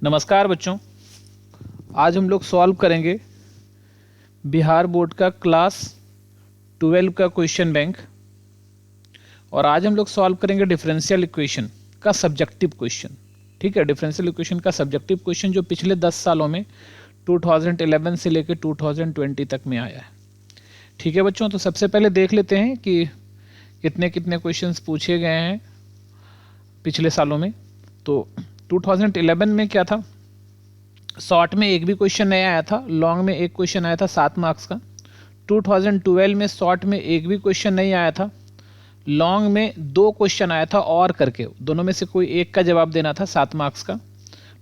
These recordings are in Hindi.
नमस्कार बच्चों, आज हम लोग सॉल्व करेंगे बिहार बोर्ड का क्लास 12 का क्वेश्चन बैंक। और आज हम लोग सॉल्व करेंगे डिफरेंशियल इक्वेशन का सब्जेक्टिव क्वेश्चन। ठीक है, डिफरेंशियल इक्वेशन का सब्जेक्टिव क्वेश्चन जो पिछले 10 सालों में 2011 से लेकर 2020 तक में आया है। ठीक है बच्चों, तो सबसे पहले देख लेते हैं कि कितने कितने क्वेश्चंस पूछे गए हैं पिछले सालों में। तो 2011 में क्या था, शॉर्ट में एक भी क्वेश्चन नहीं आया था, लॉन्ग में एक क्वेश्चन आया था 7 मार्क्स का। 2012 में शॉर्ट में एक भी क्वेश्चन नहीं आया था, लॉन्ग में 2 क्वेश्चन आया था और करके, दोनों में से कोई एक का जवाब देना था 7 मार्क्स का।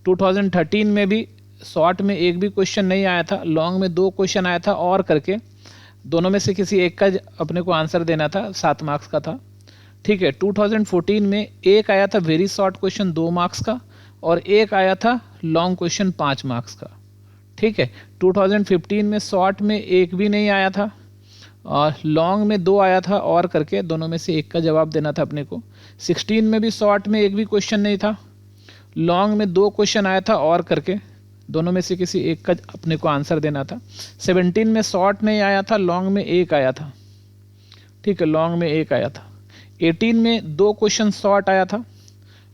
2013 में भी शॉर्ट में एक भी क्वेश्चन नहीं आया था, लॉन्ग में 2 क्वेश्चन आया था और करके, दोनों में से किसी एक का अपने को आंसर देना था, 7 मार्क्स का था। ठीक है, 2014 में एक आया था वेरी शॉर्ट क्वेश्चन 2 मार्क्स का और एक आया था लॉन्ग क्वेश्चन 5 मार्क्स का। ठीक है, 2015 में शॉर्ट में एक भी नहीं आया था और लॉन्ग में 2 आया था और करके, दोनों में से एक का जवाब देना था अपने को। 16 में भी शॉर्ट में एक भी क्वेश्चन नहीं था, लॉन्ग में 2 क्वेश्चन आया था और करके, दोनों में से किसी एक का अपने को आंसर देना था। 17 में शॉर्ट नहीं आया था, लॉन्ग में एक आया था। ठीक है, लॉन्ग में एक आया था। 18 में 2 क्वेश्चन शॉर्ट आया था,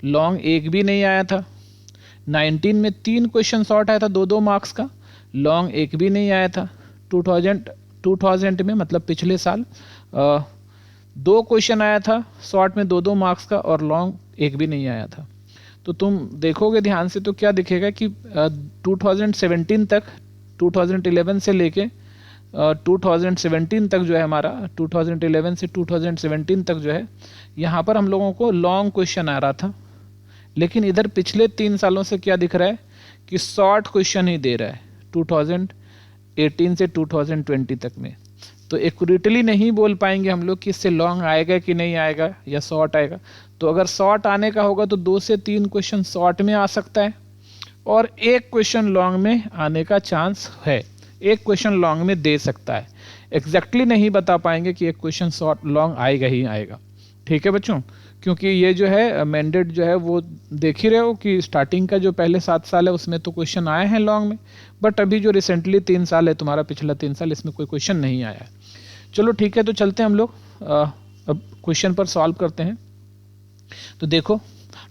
लॉन्ग एक भी नहीं आया था। 19 में 3 क्वेश्चन शॉर्ट आया था 2-2 मार्क्स का, लॉन्ग एक भी नहीं आया था। 2000 में मतलब पिछले साल 2 क्वेश्चन आया था शॉर्ट में 2-2 मार्क्स का और लॉन्ग एक भी नहीं आया था। तो तुम देखोगे ध्यान से तो क्या दिखेगा कि 2017 तक, 2011 से लेके 2017 तक जो है हमारा, 2011 से 2017 तक जो है, यहाँ पर हम लोगों को लॉन्ग क्वेश्चन आ रहा था। लेकिन इधर पिछले 3 सालों से क्या दिख रहा है कि शॉर्ट क्वेश्चन ही दे रहा है 2018 से 2020 तक में। तो एक्यूरेटली नहीं बोल पाएंगे हम लोग कि इससे लॉन्ग आएगा कि नहीं आएगा या शॉर्ट आएगा। तो अगर शॉर्ट आने का होगा तो 2 से 3 क्वेश्चन शॉर्ट में आ सकता है और एक क्वेश्चन लॉन्ग में आने का चांस है, एक क्वेश्चन लॉन्ग में दे सकता है। एग्जैक्टली नहीं बता पाएंगे कि एक क्वेश्चन शॉर्ट लॉन्ग आएगा ही आएगा। ठीक है बच्चों, क्योंकि ये जो है मैंडेट जो है वो देख ही रहे हो कि स्टार्टिंग का जो पहले 7 साल है उसमें तो क्वेश्चन आए हैं लॉन्ग में, बट अभी जो रिसेंटली 3 साल है तुम्हारा, पिछला 3 साल, इसमें कोई क्वेश्चन नहीं आया है। चलो ठीक है, तो चलते हैं हम लोग अब क्वेश्चन पर सॉल्व करते हैं। तो देखो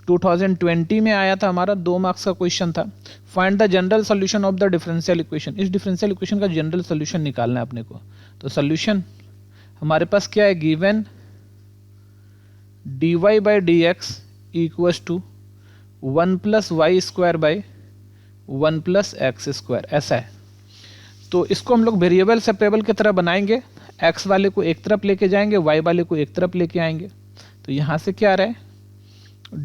2020 में आया था हमारा 2 मार्क्स का क्वेश्चन था, find the general solution of the differential equation. इस डिफरेंशियल इक्वेशन का जनरल सोल्यूशन निकालना है अपने को। तो सोल्यूशन हमारे पास क्या है, given dy by d x equals to 1 plus y square by 1 plus x square, ऐसा है। तो इसको हम लोग वेरिएबल सेपरेबल की तरह बनाएंगे, x वाले को एक तरफ लेके जाएंगे, y वाले को एक तरफ लेके आएंगे। तो यहाँ से क्या आ रहा है,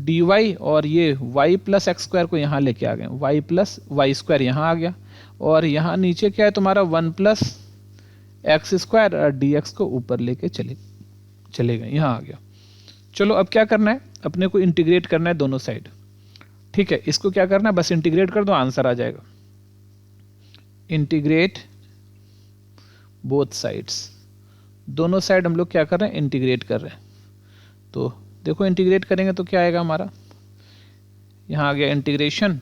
dy और ये y प्लस एक्स स्क्वायर को यहाँ लेके आ गए, y प्लस वाई स्क्वायर यहाँ आ गया, और यहाँ नीचे क्या है तुम्हारा 1 प्लस एक्स स्क्वायर और dx को ऊपर लेके चले गए, यहाँ आ गया। चलो अब क्या करना है, अपने को इंटीग्रेट करना है दोनों साइड। ठीक है, इसको क्या करना है, बस इंटीग्रेट कर दो, आंसर आ जाएगा। इंटीग्रेट बोथ साइड्स, दोनों साइड हम लोग क्या कर रहे हैं, इंटीग्रेट कर रहे हैं। तो देखो इंटीग्रेट करेंगे तो क्या आएगा हमारा, यहाँ आ गया integration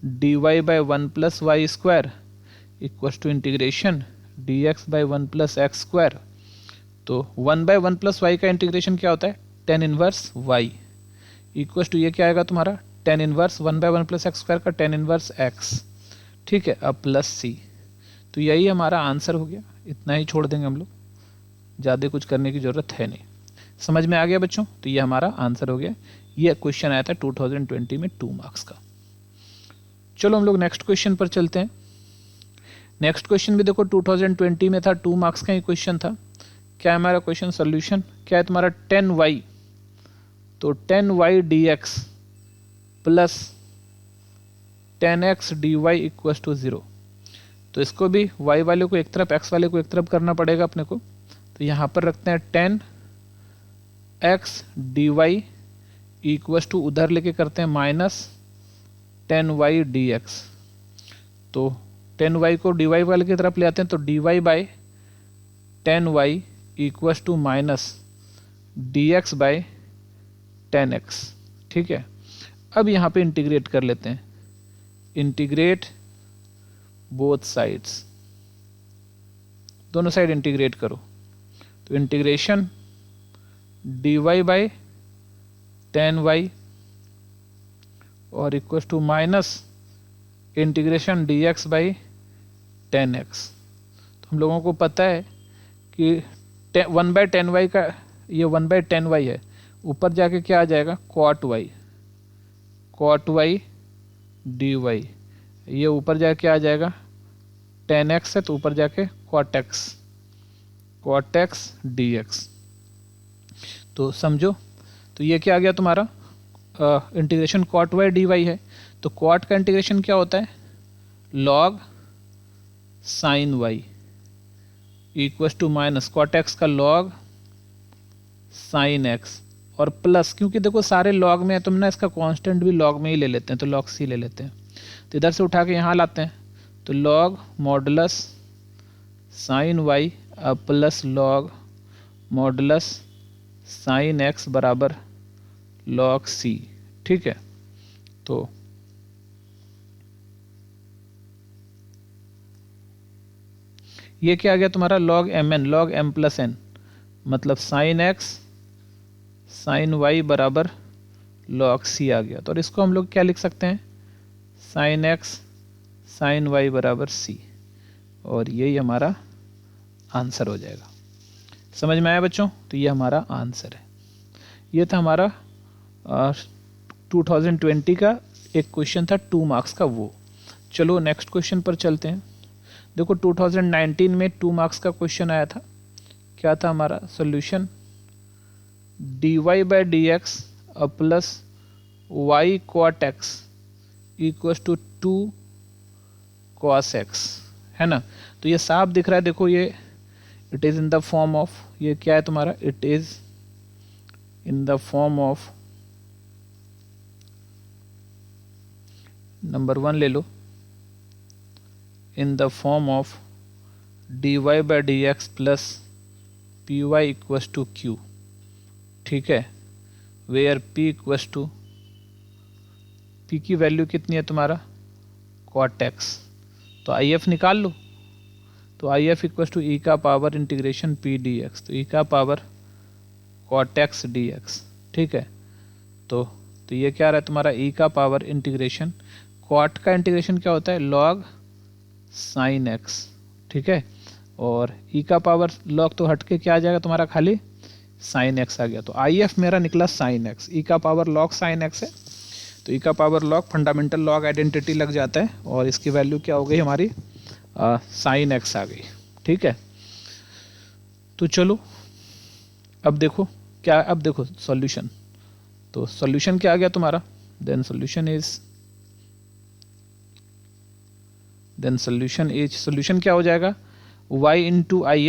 dy by 1 plus y square equal to integration dx by 1 plus x square. तो 1 बाई 1 प्लस वाई का इंटीग्रेशन क्या होता है, tan inverse y equal to ये क्या आएगा तुम्हारा, tan inverse 1 by 1 plus x square का tan इनवर्स x। ठीक है, अब प्लस c। तो यही हमारा आंसर हो गया, इतना ही छोड़ देंगे हम लोग, ज़्यादा कुछ करने की ज़रूरत है नहीं। समझ में आ गया बच्चों, तो ये हमारा आंसर हो गया। ये क्वेश्चन आया था 2020 में 2 मार्क्स का। चलो हम लोग नेक्स्ट क्वेश्चन पर चलते हैं। नेक्स्ट क्वेश्चन भी देखो 2020 में था, 2 मार्क्स का ही क्वेश्चन था। क्या है हमारा क्वेश्चन सोल्यूशन, क्या है तुम्हारा 10y, तो 10y dx plus 10x dy equal to 0। तो इसको भी y वाले को एक तरफ, x वाले को एक तरफ करना पड़ेगा अपने को। तो यहाँ पर रखते हैं 10x dy इक्वल टू, उधर लेके करते हैं माइनस 10y dx। तो 10y को dy वाले की तरफ ले आते हैं, तो dy by 10y equal to minus dx by 10x। ठीक है, अब यहाँ पे इंटीग्रेट कर लेते हैं, इंटीग्रेट बोथ साइड्स, दोनों साइड इंटीग्रेट करो। तो इंटीग्रेशन dy बाई 10y और equal to minus integration dx by 10x। तो हम लोगों को पता है कि 1/10y का ये 1/10y है, ऊपर जाके क्या आ जाएगा cot y dy, ये ऊपर जाके आ जाएगा 10x है तो ऊपर जाके cot x dx। तो समझो, तो ये क्या आ गया तुम्हारा इंटीग्रेशन cot y dy है। तो cot का इंटीग्रेशन क्या होता है log sin y equal to minus cot x का log sin x और प्लस, क्योंकि देखो सारे log में है, तुम ना इसका कांस्टेंट भी log में ही ले लेते हैं, तो log c ले लेते हैं। तो इधर से उठा के यहाँ लाते हैं, तो log modulus sin y plus log modulus sin x बराबर log c। ठीक है, तो ये क्या आ गया तुम्हारा log m प्लस n, मतलब sin x sin y बराबर log c आ गया। तो और इसको हम लोग क्या लिख सकते हैं sin x sin y बराबर c, और यही हमारा आंसर हो जाएगा। समझ में आया बच्चों? तो ये हमारा आंसर है। ये था हमारा 2020 का एक क्वेश्चन था 2 मार्क्स का वो। चलो नेक्स्ट क्वेश्चन पर चलते हैं। देखो 2019 में 2 मार्क्स का क्वेश्चन आया था। क्या था हमारा solution dy by d x plus y cot x equal to 2 cos x, है ना। तो ये साफ दिख रहा है, देखो ये it is in the form of, ये क्या है तुम्हारा, it is in the form of, number 1 ले लो, in the form of dy by dx plus py equals to q। ठीक है, where p equals to, p की वैल्यू कितनी है तुम्हारा cot x। तो if निकाल लो, तो if इक्वल टू ई का पावर इंटीग्रेशन p dx, तो ई का पावर cot x dx। ठीक है, तो ये क्या रहा है तुम्हारा ई का पावर इंटीग्रेशन, cot का इंटीग्रेशन क्या होता है log sin x। ठीक है, और e का पावर log तो हट के क्या आ जाएगा तुम्हारा खाली sin x आ गया। तो if मेरा निकला sin x, e का पावर log sin x है, तो e का power log fundamental log identity लग जाता है, और इसकी वैल्यू क्या हो गई हमारी sin x आ गई। ठीक है, तो चलो अब देखो क्या, अब देखो सॉल्यूशन, तो सॉल्यूशन क्या आ गया तुम्हारा, देन सॉल्यूशन क्या हो जाएगा y इंटू आई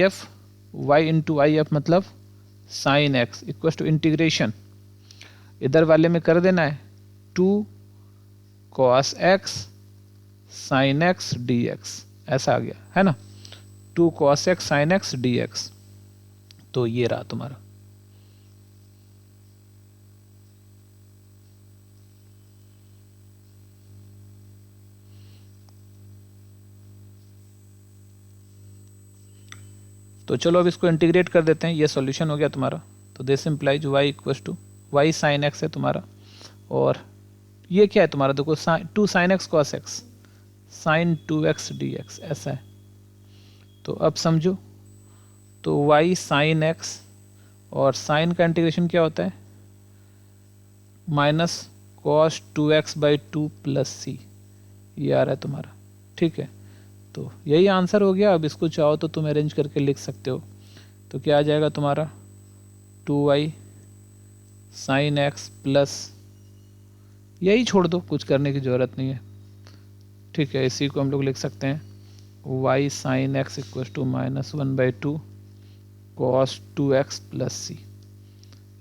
एफ मतलब sin x equal to integration, इधर वाले में कर देना है 2 cos x sin x dx, ऐसा आ गया है ना, 2 cos x sin x dx। तो ये रहा तुम्हारा। तो चलो अब इसको इंटीग्रेट कर देते हैं, ये सॉल्यूशन हो गया तुम्हारा। तो this implies y equal to y sine x है तुम्हारा, और ये क्या है तुम्हारा, देखो 2 sin x cos x sin 2x dx, ऐसा है। तो अब समझो, तो y sin x और sin का इंटीग्रेशन क्या होता है minus cos 2x by 2 plus c, ये आ रहा है तुम्हारा। ठीक है, तो यही आंसर हो गया। अब इसको चाहो तो तुम अरेंज करके लिख सकते हो। तो क्या आ जाएगा तुम्हारा 2y sin x प्लस, यही छोड़ दो, कुछ करने की ज़रूरत नहीं है। ठीक है, इसी को हम लोग लिख सकते हैं y sin x equal to minus 1/2 cos 2x plus c,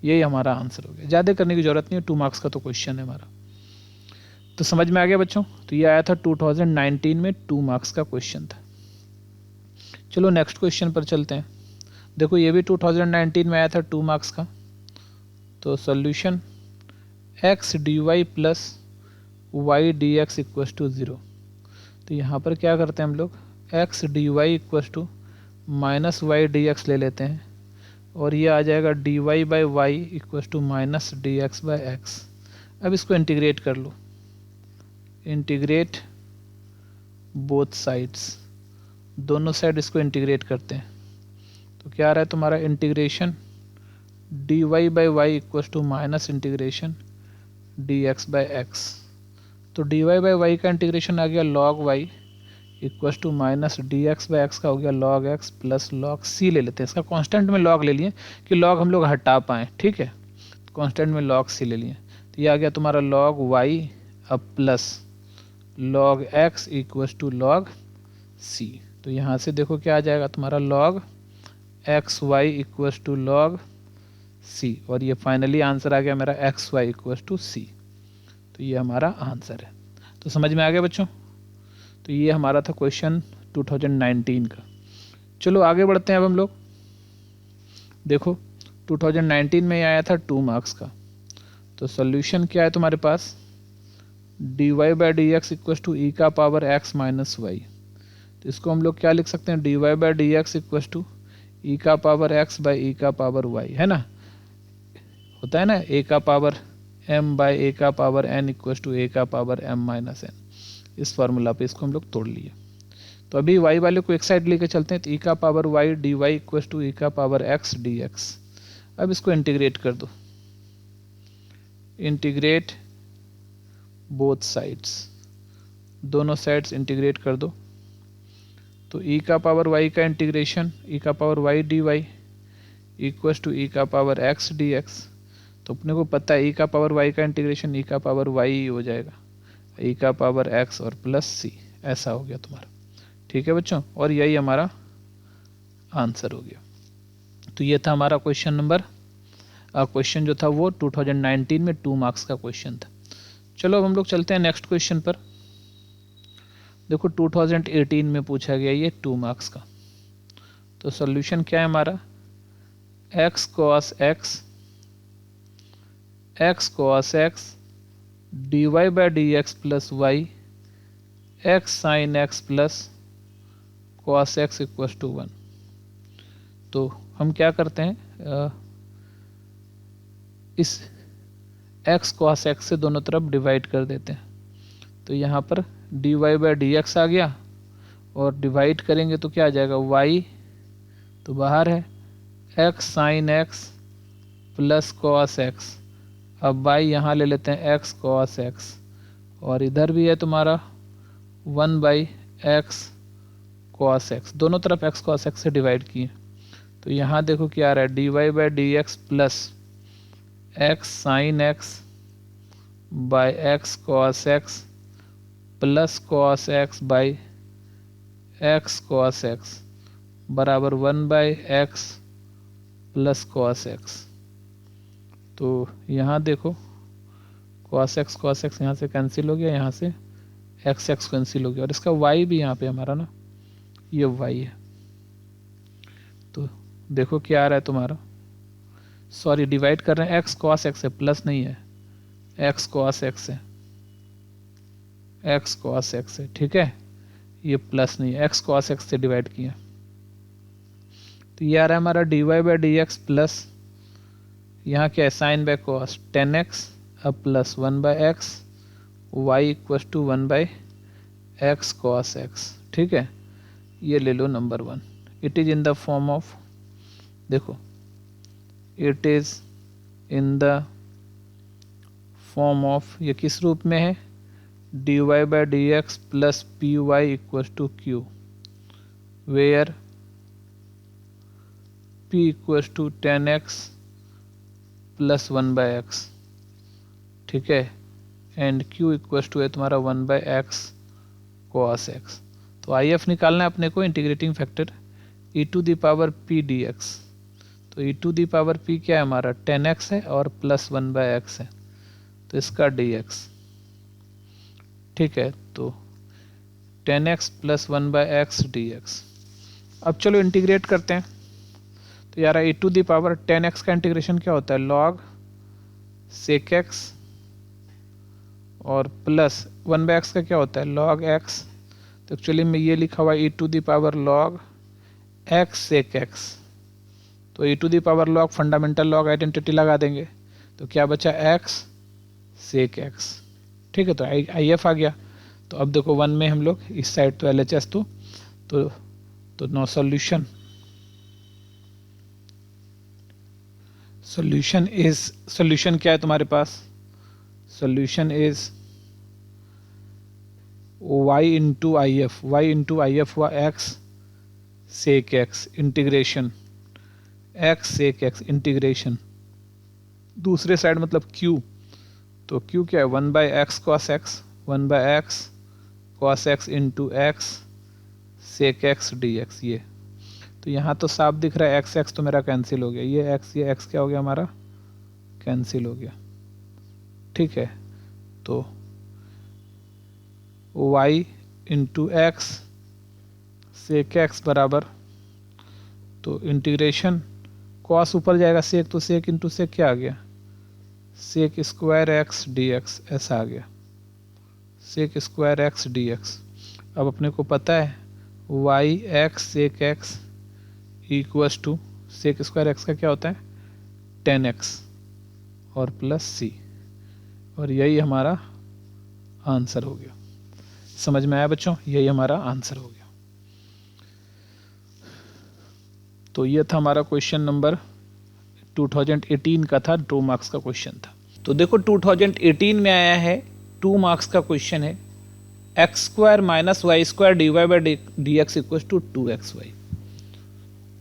यही हमारा आंसर हो गया। ज़्यादा करने की ज़रूरत नहीं है, 2 मार्क्स का तो क्वेश्चन है हमारा। तो समझ में आ गया बच्चों? तो ये आया था 2019 में 2 मार्क्स का क्वेश्चन था। चलो नेक्स्ट क्वेश्चन पर चलते हैं। देखो ये भी 2019 में आया था 2 मार्क्स का। तो solution x dy plus y d x इक्व to 0। तो यहाँ पर क्या करते हैं हम लोग, x d y इक्व to minus y d x ले लेते हैं, और ये आ जाएगा d y by y इक्व to minus d x by x. अब इसको इंटीग्रेट कर लो, इंटीग्रेट बोथ साइड्स, दोनों साइड इसको इंटीग्रेट करते हैं। तो क्या आ रहा है तुम्हारा, integration d y by y इक्व to minus integration d x by x. तो डी वाई बाई वाई का इंटीग्रेशन आ गया log y इक्व to minus d x by x का हो गया log x plus log c ले लेते हैं। इसका कांस्टेंट में लॉग ले लिए कि लॉग हम लोग हटा पाएँ, ठीक है, कांस्टेंट में लॉग सी ले लिए। तो ये आ गया तुम्हारा लॉग वाई अब plus log x इक्व to log c. तो यहाँ से देखो क्या आ जाएगा तुम्हारा, log x y इक्व to log c, और ये फाइनली आंसर आ गया मेरा एक्स वाई इक्व टू सी। तो ये हमारा आंसर है। तो समझ में आ गया बच्चों। तो ये हमारा था क्वेश्चन 2019 का। चलो आगे बढ़ते हैं अब हम लोग। देखो 2019 में आया था 2 मार्क्स का। तो सॉल्यूशन क्या है तुम्हारे पास, d y by d x इक्व to e का पावर एक्स माइनस वाई। तो इसको हम लोग क्या लिख सकते हैं, d y by d x इक्व to e का पावर एक्स बाई ई का पावर वाई, है ना, होता है ना, ए का पावर एम बाई ए का पावर एन इक्व टू ए का पावर एम माइनस एन। इस फार्मूला पे इसको हम लोग तोड़ लिए। तो अभी y वाले को एक साइड लेके चलते हैं। तो ई का power y d y इक्व to e का पावर एक्स डी एक्स। अब इसको इंटीग्रेट कर दो, इंटीग्रेट बोथ साइड्स, दोनों साइड्स इंटीग्रेट कर दो। तो ई का पावर वाई का इंटीग्रेशन ई का power y d y इक्व to e का पावर एक्स डी एक्स। तो अपने को पता है ई का पावर वाई का इंटीग्रेशन ई का पावर वाई हो जाएगा, ई का पावर एक्स और प्लस सी, ऐसा हो गया तुम्हारा। ठीक है बच्चों, और यही हमारा आंसर हो गया। तो ये था हमारा क्वेश्चन नंबर, क्वेश्चन जो था वो 2019 में 2 मार्क्स का क्वेश्चन था। चलो अब हम लोग चलते हैं नेक्स्ट क्वेश्चन पर। देखो 2018 में पूछा गया ये 2 मार्क्स का। तो सॉल्यूशन क्या है हमारा, x cos x, x cos x d y by d x plus y x sine x plus cos x इक्व to 1। तो हम क्या करते हैं, इस एक्स कॉस एक्स से दोनों तरफ डिवाइड कर देते हैं। तो यहाँ पर d y by d x आ गया, और डिवाइड करेंगे तो क्या आ जाएगा, वाई तो बाहर है, x sine x plus cos x. अब वाई यहाँ ले लेते हैं एक्स कॉस एक्स, और इधर भी है तुम्हारा 1 बाई एक्स कॉस एक्स, दोनों तरफ एक्स कॉस एक्स से डिवाइड किए। तो यहाँ देखो क्या आ रहा है, d y by d x plus x sine x by x cos x plus cos x by x cos x बराबर 1 by x plus cos x. तो यहाँ देखो कॉस एक्स यहाँ से कैंसिल हो गया, यहाँ से एक्स एक्स कैंसिल हो गया, और इसका वाई भी यहाँ पे हमारा ना, ये वाई है। तो देखो क्या आ रहा है तुम्हारा, सॉरी डिवाइड कर रहे हैं, एक्स कॉस एक्स है, प्लस नहीं है, एक्स कॉस एक्स है, एक्स कॉस एक्स है, ठीक है, ये प्लस नहीं है, एक्स कॉस एक्स से डिवाइड किया। तो ये आ रहा है हमारा d y by d x plus, यहाँ क्या है, साइन बाय कॉस 10x अब plus 1 by x y इक्व to 1 by x cos x. ठीक है, ये ले लो number 1। It is in the form of, देखो it is in the form of, ये किस रूप में है, d y by d x plus p y इक्व to q, where p इक्व to 10x plus 1 by x, ठीक है, एंड q इक्व टू है तुम्हारा 1 बाई एक्स कॉस एक्स। तो आई एफ निकालना है अपने को, integrating factor e to the power p dx। तो e to the power p क्या है हमारा, 10x है और प्लस 1 बाई एक्स है, तो इसका dx, ठीक है, तो 10x plus 1 by x dx। अब चलो इंटीग्रेट करते हैं। तो यार e to the power 10x का इंटीग्रेशन क्या होता है, लॉग सेक एक्स और प्लस 1/x का क्या होता है log x, तो एक्चुअली में ये लिखा हुआ e to the power log x sec x, तो e to the power log fundamental log identity लगा देंगे, तो क्या बचा x सेक x। ठीक है, तो आई एफ आ गया। तो अब देखो 1 में हम लोग इस साइड तो LHS तो नो सॉल्यूशन, सॉल्यूशन क्या है तुम्हारे पास, solution is y into I F हुआ x sec x integration, x sec x integration, दूसरे साइड मतलब q, तो q क्या है 1/x cos x, 1/x cos x into x sec x dx। ये तो यहाँ तो साफ दिख रहा है x तो मेरा कैंसिल हो गया, ये x क्या हो गया हमारा कैंसिल हो गया। ठीक है, तो y into x sec x बराबर, तो इंटीग्रेशन कॉस ऊपर जाएगा सेक, तो सेक इंटू सेक क्या आ गया सेक स्क्वायर x dx, ऐसा आ गया सेक स्क्वायर x dx। अब अपने को पता है y x sec x equals to sec square x का क्या होता है 10x और प्लस c, और यही हमारा आंसर हो गया। समझ में आया बच्चों, यही हमारा आंसर हो गया। तो ये था हमारा क्वेश्चन नंबर 2018 का था, 2 मार्क्स का क्वेश्चन था। तो देखो 2018 में आया है 2 मार्क्स का क्वेश्चन है, x square minus y square d y by d x equal to 2xy।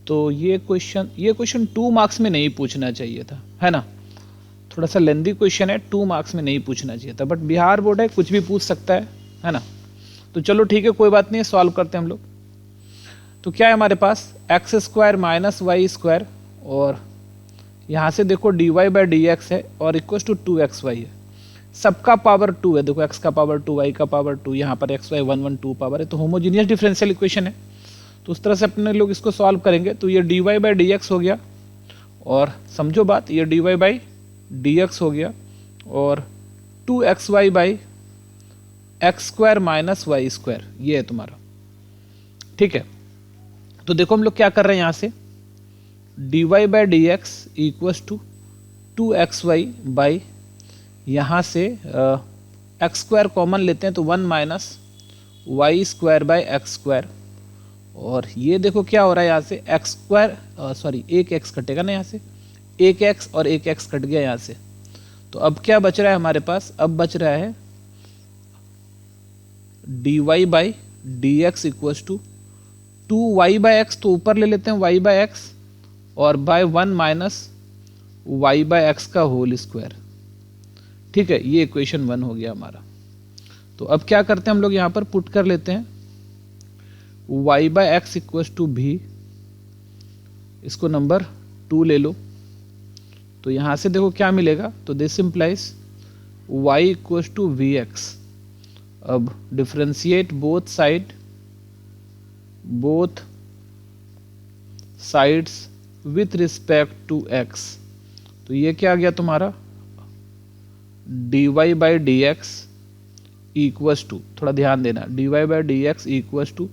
तो ये क्वेश्चन 2 मार्क्स में नहीं पूछना चाहिए था, है ना, थोड़ा सा लेंदी क्वेश्चन है, 2 मार्क्स में नहीं पूछना चाहिए था, बट बिहार बोर्ड है कुछ भी पूछ सकता है ना। तो चलो ठीक है, कोई बात नहीं, सॉल्व करते हैं हम लोग। तो क्या है हमारे पास x square minus y square, और यहाँ से देखो d y by d x है और इक्वल टू 2xy है, सबका पावर 2 है, देखो x का पावर 2 y का पावर 2, यहाँ पर xy 1 1 2 पावर है, तो होमोजीनियस डिफरेंशियल इक्वेशन है। तो उस तरह से अपने लोग इसको सॉल्व करेंगे। तो ये d y by d x हो गया, और समझो बात, ये d y by d x हो गया, और 2xy by x square minus y square, ये है तुम्हारा। ठीक है, तो देखो हम लोग क्या कर रहे हैं, यहाँ से d y by d x equals to 2xy by, यहाँ से एक्स स्क्वायर कॉमन लेते हैं तो 1 minus y square by x square, और ये देखो क्या हो रहा है यहाँ से एक्स स्क्वायर सॉरी एक एक्स कटेगा ना यहाँ से, एक एक्स और एक एक्स कट गया यहाँ से। तो अब क्या बच रहा है हमारे पास, अब बच रहा है d y by d x equal to 2y by x, तो ऊपर ले लेते हैं y बाई एक्स, और by 1 minus y by x का होल स्क्वायर। ठीक है, ये इक्वेशन 1 हो गया हमारा। तो अब क्या करते हैं हम लोग यहाँ पर पुट कर लेते हैं y by x equal to v, इसको नंबर 2 ले लो, तो यहाँ से देखो क्या मिलेगा, तो this implies y equal to v x. अब differentiate both sides with respect to x, तो ये क्या आ गया तुम्हारा d y by d x equals to, थोड़ा ध्यान देना, d y by d x equals to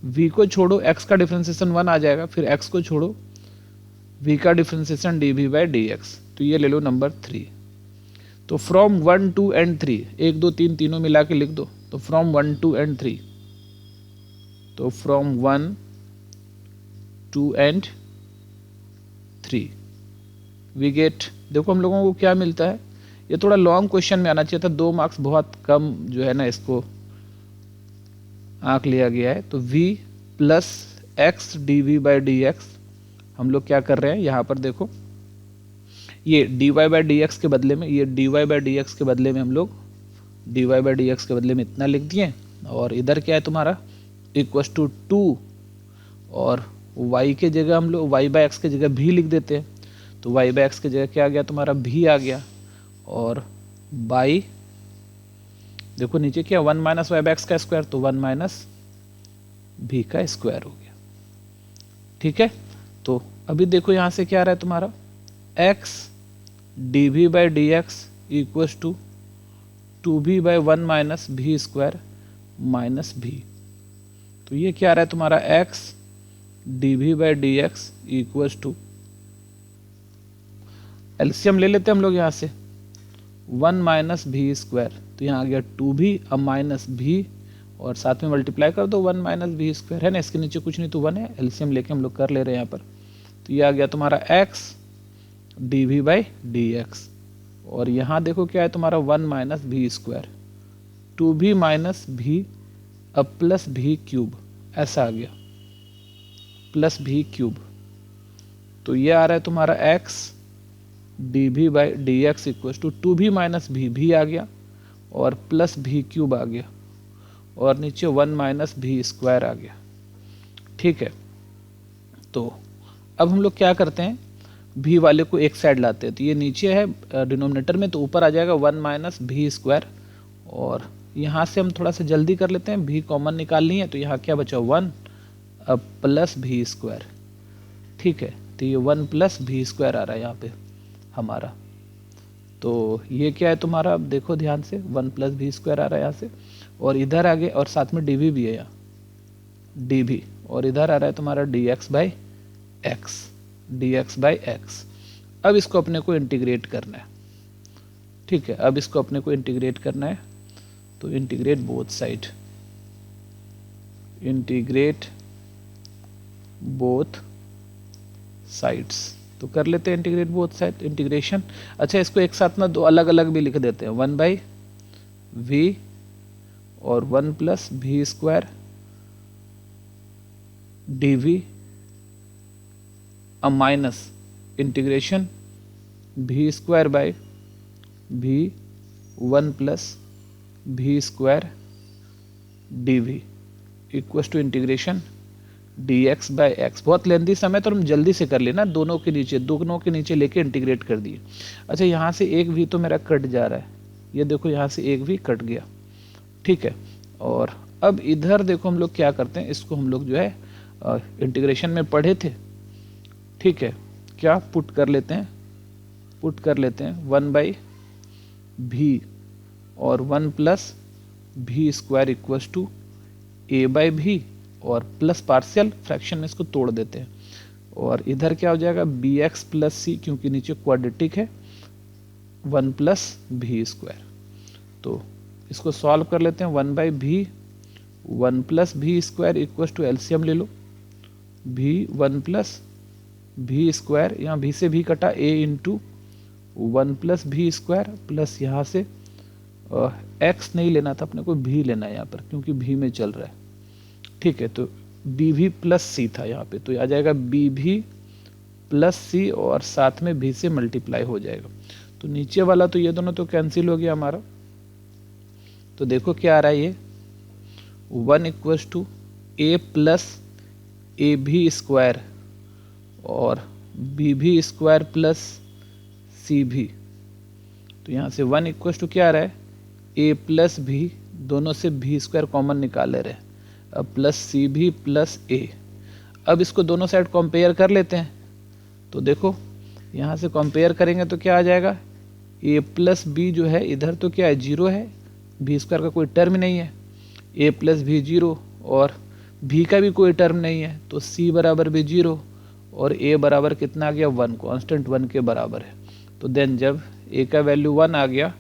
v को छोड़ो x का डिफ्रेंसिएशन 1 आ जाएगा, फिर x को छोड़ो v का differentiation d v by d x, तो ये ले लो नंबर 3। तो फ्रॉम 1 2 एंड 3, 1 2 3 तीनों मिला के लिख दो, तो फ्रॉम 1 2 एंड 3, तो फ्रॉम 1 2 एंड 3 वी गेट, देखो हम लोगों को क्या मिलता है, ये थोड़ा लॉन्ग क्वेश्चन में आना चाहिए था, 2 मार्क्स बहुत कम जो है ना इसको आंक लिया गया है। तो v plus x d v by d x, हम लोग क्या कर रहे हैं यहाँ पर देखो, ये d y by d x के बदले में, ये d y by d x के बदले में हम लोग d y by d x के बदले में इतना लिख दिए, और इधर क्या है तुम्हारा इक्वस टू 2, और y के जगह हम लोग y बाई एक्स की जगह भी लिख देते हैं, तो y बाई एक्स की जगह क्या आ गया तुम्हारा भी आ गया, और बाई देखो नीचे क्या 1 माइनस वाई बाई एक्स का स्क्वायर, तो 1 माइनस भी का स्क्वायर हो गया। ठीक है, तो अभी देखो यहाँ से क्या आ रहा है तुम्हारा x d v by d x equals to 2v by 1 minus v square minus v. तो ये क्या आ रहा है तुम्हारा x dv by d x equals to, LCM ले लेते हैं हम लोग यहाँ से, 1 माइनस भी स्क्वायर, तो यहाँ आ गया 2v अब माइनस भी और साथ में मल्टीप्लाई कर दो 1 माइनस भी स्क्वायर, है ना, इसके नीचे कुछ नहीं तो 1 है, एलसीएम लेके हम लोग कर ले रहे हैं यहाँ पर। तो ये आ गया तुम्हारा x dv by d x, और यहाँ देखो क्या है तुम्हारा 1 minus v square, 2v minus v अब प्लस भी क्यूब, ऐसा आ गया प्लस भी क्यूब। तो ये आ रहा है तुम्हारा x dv by d x equal to 2v minus v आ गया और प्लस भी क्यूब आ गया और नीचे 1 माइनस भी स्क्वायर आ गया। ठीक है, तो अब हम लोग क्या करते हैं, भी वाले को एक साइड लाते हैं, तो ये नीचे है डिनोमिनेटर में, तो ऊपर आ जाएगा 1 माइनस भी स्क्वायर, और यहाँ से हम थोड़ा सा जल्दी कर लेते हैं, भी कॉमन निकालनी है, तो यहाँ क्या बचा 1 अब प्लस भी स्क्वायर। ठीक है, तो ये 1 प्लस भी स्क्वायर आ रहा है यहाँ पे हमारा। तो ये क्या है तुम्हारा, अब देखो ध्यान से, 1 प्लस भी स्क्वायर आ रहा है यहाँ से, और इधर आगे और साथ में dv भी है यहाँ, dv, और इधर आ रहा है तुम्हारा dx बाई एक्स। अब इसको अपने को इंटीग्रेट करना है। ठीक है, अब इसको अपने को इंटीग्रेट करना है, तो integrate both side, integrate both sides, तो कर लेते हैं इंटीग्रेट बोथ साइड इंटीग्रेशन। अच्छा, इसको एक साथ में दो अलग अलग भी लिख देते हैं, 1 बाई वी और 1 प्लस भी स्क्वायर dv अब minus integration v square by v 1 plus v square dv equals to integration dx by x. बहुत लेंथी समय, तो हम जल्दी से कर लेना, दोनों के नीचे लेके इंटीग्रेट कर दिए। अच्छा, यहाँ से एक भी तो मेरा कट जा रहा है, ये देखो यहाँ से एक भी कट गया। ठीक है, और अब इधर देखो हम लोग क्या करते हैं, इसको हम लोग जो है इंटीग्रेशन में पढ़े थे। ठीक है, क्या पुट कर लेते हैं 1 बाई भी और 1 plus v square equals to a by v और प्लस पार्शियल फ्रैक्शन में इसको तोड़ देते हैं, और इधर क्या हो जाएगा bx प्लस सी, क्योंकि नीचे क्वाड्रेटिक है, 1 प्लस भी स्क्वायर। तो इसको सॉल्व कर लेते हैं, 1 by v 1 plus v square equals to LCM ले लो, भी 1 प्लस भी स्क्वायर, यहाँ भी से भी कटा, a into 1 plus v square plus यहाँ से x नहीं लेना था अपने को, भी लेना है यहाँ पर, क्योंकि भी में चल रहा है। ठीक है, तो बी भी प्लस सी था यहाँ पे, तो आ जाएगा बी भी प्लस सी और साथ में भी से मल्टीप्लाई हो जाएगा। तो नीचे वाला तो ये दोनों तो कैंसिल हो गया हमारा, तो देखो क्या आ रहा है, ये 1 इक्वल्स टू ए प्लस ए भी स्क्वायर और बी भी स्क्वायर प्लस सी भी। तो यहाँ से 1 इक्वल्स टू क्या आ रहा है, ए प्लस भी, दोनों से भी स्क्वायर कॉमन निकाल ले रहे हैं, अब प्लस सी भी प्लस ए। अब इसको दोनों साइड कंपेयर कर लेते हैं, तो देखो यहाँ से कंपेयर करेंगे तो क्या आ जाएगा, ए प्लस बी जो है इधर तो क्या है 0 है, भी स्क्वायर का कोई टर्म नहीं है, ए प्लस भी 0 और भी का भी कोई टर्म नहीं है, तो सी बराबर भी 0 और ए बराबर कितना आ गया 1, कांस्टेंट 1 के बराबर है। तो देन जब ए का वैल्यू 1 आ गया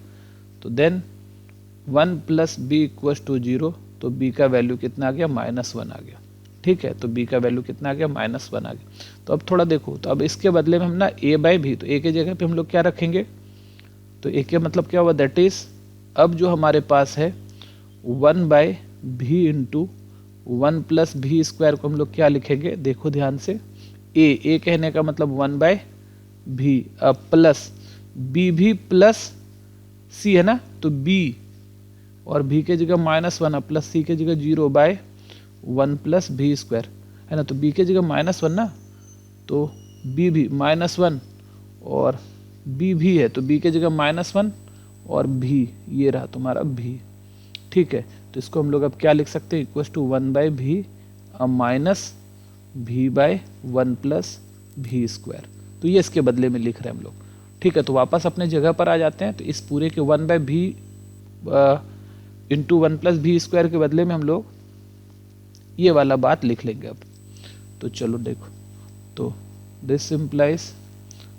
तो then 1 plus b equals to 0, तो बी का वैल्यू कितना आ गया -1 आ गया। ठीक है, तो बी का वैल्यू कितना आ गया -1 आ गया। तो अब थोड़ा देखो, तो अब इसके बदले में हम ना ए बाई भी, तो ए के जगह पे हम लोग क्या रखेंगे, तो ए के मतलब क्या हुआ, दैट इज अब जो हमारे पास है 1 बाई भी इंटू 1 प्लस भी स्क्वायर को हम लोग क्या लिखेंगे, देखो ध्यान से, ए कहने का मतलब 1 बाई भी, अब प्लस बी भी प्लस सी है ना, तो बी और भी के जगह -1 प्लस सी के जगह 0 बाय 1 प्लस भी स्क्वायर है ना, तो बी के जगह -1 ना, तो बी भी -1 और बी भी है, तो बी के जगह -1 और भी, ये रहा तुम्हारा भी। ठीक है, तो इसको हम लोग अब क्या लिख सकते हैं, इक्वल्स टू 1 बाई भी माइनस भी बाय 1 प्लस भी स्क्वायर। तो ये इसके बदले में लिख रहे हैं हम लोग। ठीक है, तो वापस अपने जगह पर आ जाते हैं, तो इस पूरे के 1 बाई भी into one plus v square के बदले में हम लोग ये वाला बात लिख लेंगे अब। तो चलो देखो, तो दिस इम्प्लाइज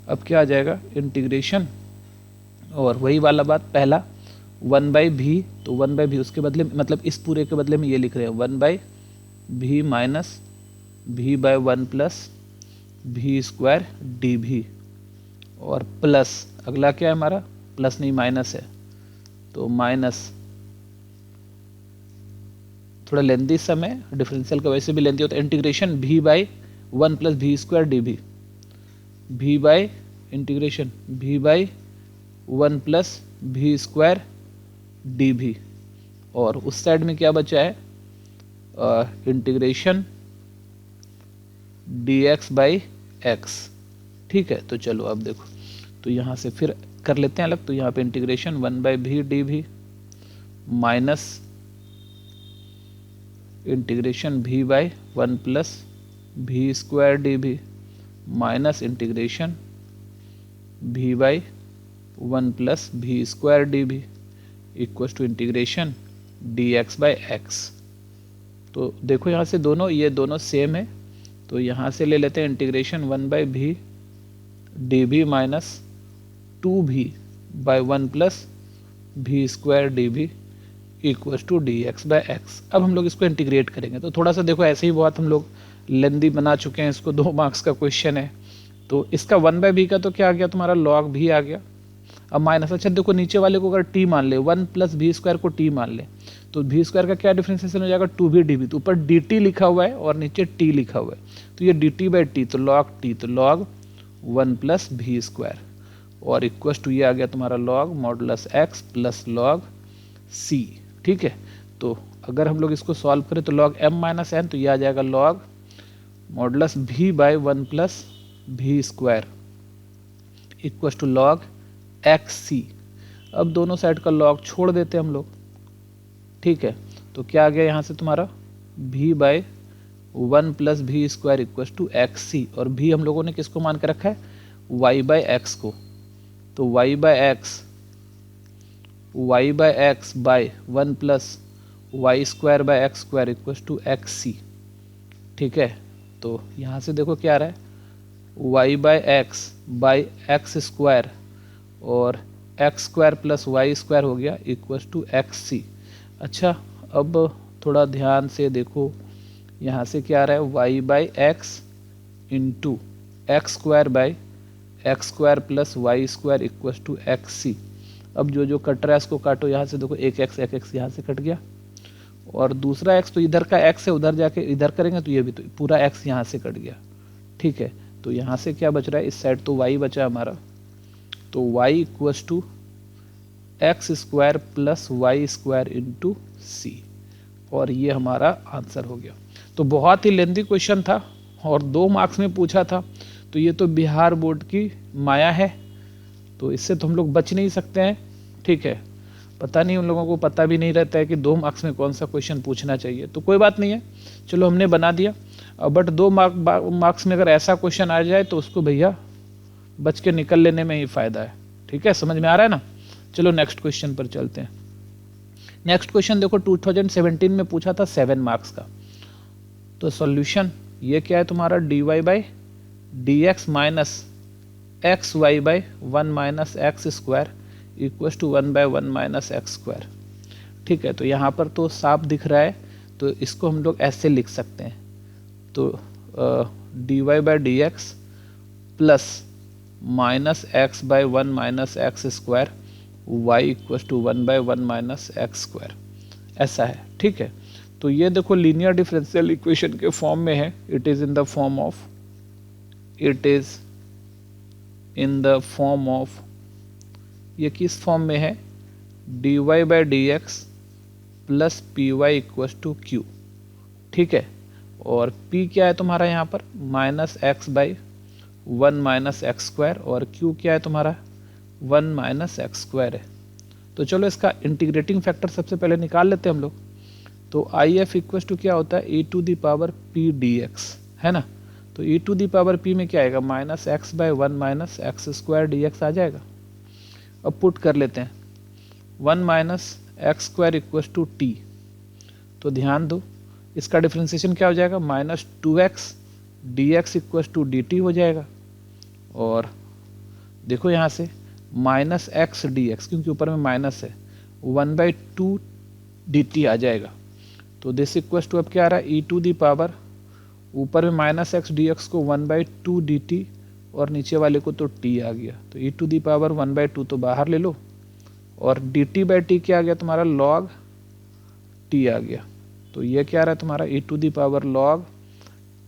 अब क्या आ जाएगा इंटीग्रेशन, और वही वाला बात पहला 1/v, तो 1/v उसके बदले मतलब इस पूरे के बदले में ये लिख रहे हैं 1/v minus v/1 plus v square dv, और प्लस अगला क्या है हमारा, प्लस नहीं माइनस है, तो माइनस थोड़ा लेंदी समय डिफरेंशियल का वैसे भी लेंदी होता है, integration v/1 plus v square dv, integration v/1 plus v square dv, और उस साइड में क्या बचा है इंटीग्रेशन dx/x। ठीक है, तो चलो अब देखो, तो यहाँ से फिर कर लेते हैं अलग, तो यहाँ पे integration 1/v dv minus integration v/1 plus v square dv minus integration v/1 plus v square dv equal to integration dx/x। तो देखो यहाँ से दोनों, ये दोनों सेम है, तो यहाँ से ले लेते हैं integration 1/v dv minus 2v/1 plus v square dv equal to dx/x। अब हम लोग इसको इंटीग्रेट करेंगे, तो थोड़ा सा देखो ऐसे ही बहुत हम लोग लेंदी बना चुके हैं इसको, 2 मार्क्स का क्वेश्चन है। तो इसका 1/v का तो क्या आ गया तुम्हारा log v आ गया, अब माइनस, अच्छा देखो नीचे वाले को अगर t मान ले, 1 प्लस v स्क्वायर को t मान ले, तो v स्क्वायर का क्या डिफरेंशिएशन हो जाएगा 2v dv, तो ऊपर dt लिखा हुआ है और नीचे t लिखा हुआ है, तो ये dt/t, तो log t, तो log 1 प्लस v स्क्वायर, और इक्वल टू ये आ गया तुम्हारा log modulus x plus log c। ठीक है, तो अगर हम लोग इसको सॉल्व करें तो log m माइनस n, तो ये आ जाएगा log modulus v/1 plus v square equal to log xc। अब दोनों साइड का log छोड़ देते हैं हम लोग। ठीक है, तो क्या आ गया यहाँ से तुम्हारा v/1 plus v square equal to xc, और v हम लोगों ने किसको मान के रखा है y/x को, तो y/x by 1 plus y square by x square equal to xc। ठीक है, तो यहाँ से देखो क्या आ रहा है y/x बाई एक्स स्क्वायर और x square plus y square हो गया इक्वल टू xc। अच्छा, अब थोड़ा ध्यान से देखो, यहाँ से क्या आ रहा है y/x into x square by x square plus y square equal to xc। अब जो जो कट रहा है इसको काटो, यहाँ से देखो एक x यहाँ से कट गया, और दूसरा x तो इधर का x है, उधर जाके इधर करेंगे तो ये भी तो पूरा x यहाँ से कट गया। ठीक है, तो यहाँ से क्या बच रहा है, इस साइड तो y बचा हमारा, तो y equal to x square plus y square into c, और ये हमारा आंसर हो गया। तो बहुत ही लेंथी क्वेश्चन था और 2 मार्क्स में पूछा था, तो ये तो बिहार बोर्ड की माया है, तो इससे तो हम लोग बच नहीं सकते हैं। ठीक है, पता नहीं उन लोगों को पता भी नहीं रहता है कि 2 मार्क्स में कौन सा क्वेश्चन पूछना चाहिए, तो कोई बात नहीं है, चलो हमने बना दिया। बट 2 मार्क्स में अगर ऐसा क्वेश्चन आ जाए तो उसको भैया बच के निकल लेने में ही फ़ायदा है। ठीक है, समझ में आ रहा है ना। चलो नेक्स्ट क्वेश्चन पर चलते हैं। नेक्स्ट क्वेश्चन देखो 2017 में पूछा था 7 मार्क्स का, तो सॉल्यूशन ये क्या है तुम्हारा dy/dx minus xy/1 minus x square equal to 1/1 minus x square. ठीक है, तो यहाँ पर तो साफ दिख रहा है, तो इसको हम लोग ऐसे लिख सकते हैं, तो dy/dx plus minus x/1 minus x square y equal to 1/1 minus x square, ऐसा है। ठीक है, तो ये देखो लीनियर डिफरेंशियल इक्वेशन के फॉर्म में है, it is in the form of ये किस फॉर्म में है dy/dx plus p y equal to q. ठीक है, और p क्या है तुम्हारा यहाँ पर -x/1 माइनस एक्स स्क्वायर, और q क्या है तुम्हारा 1 माइनस एक्स स्क्वायर है। तो चलो इसका इंटीग्रेटिंग फैक्टर सबसे पहले निकाल लेते हैं हम लोग। तो IF इक्वल टू क्या होता है e⁻p dx, है ना। तो e⁻p में क्या आएगा -x/1 minus x square dx आ जाएगा। अब पुट कर लेते हैं 1 minus x square equals to t. तो ध्यान दो, इसका डिफ्रेंसिएशन क्या हो जाएगा, minus 2x d x equals to d t हो जाएगा। और देखो यहाँ से माइनस एक्स डी एक्स, क्योंकि ऊपर में माइनस है, 1/2 डी टी आ जाएगा। तो दिस इक्वस टू अब क्या आ रहा है, ई टू दी पावर, ऊपर में माइनस एक्स डी एक्स को 1/2 डी टी और नीचे वाले को तो टी आ गया। तो ई टू दी पावर 1/2 तो बाहर ले लो, और डी टी बाई टी क्या आ गया तुम्हारा, लॉग टी आ गया। तो ये क्या आ रहा है तुम्हारा, e to the power log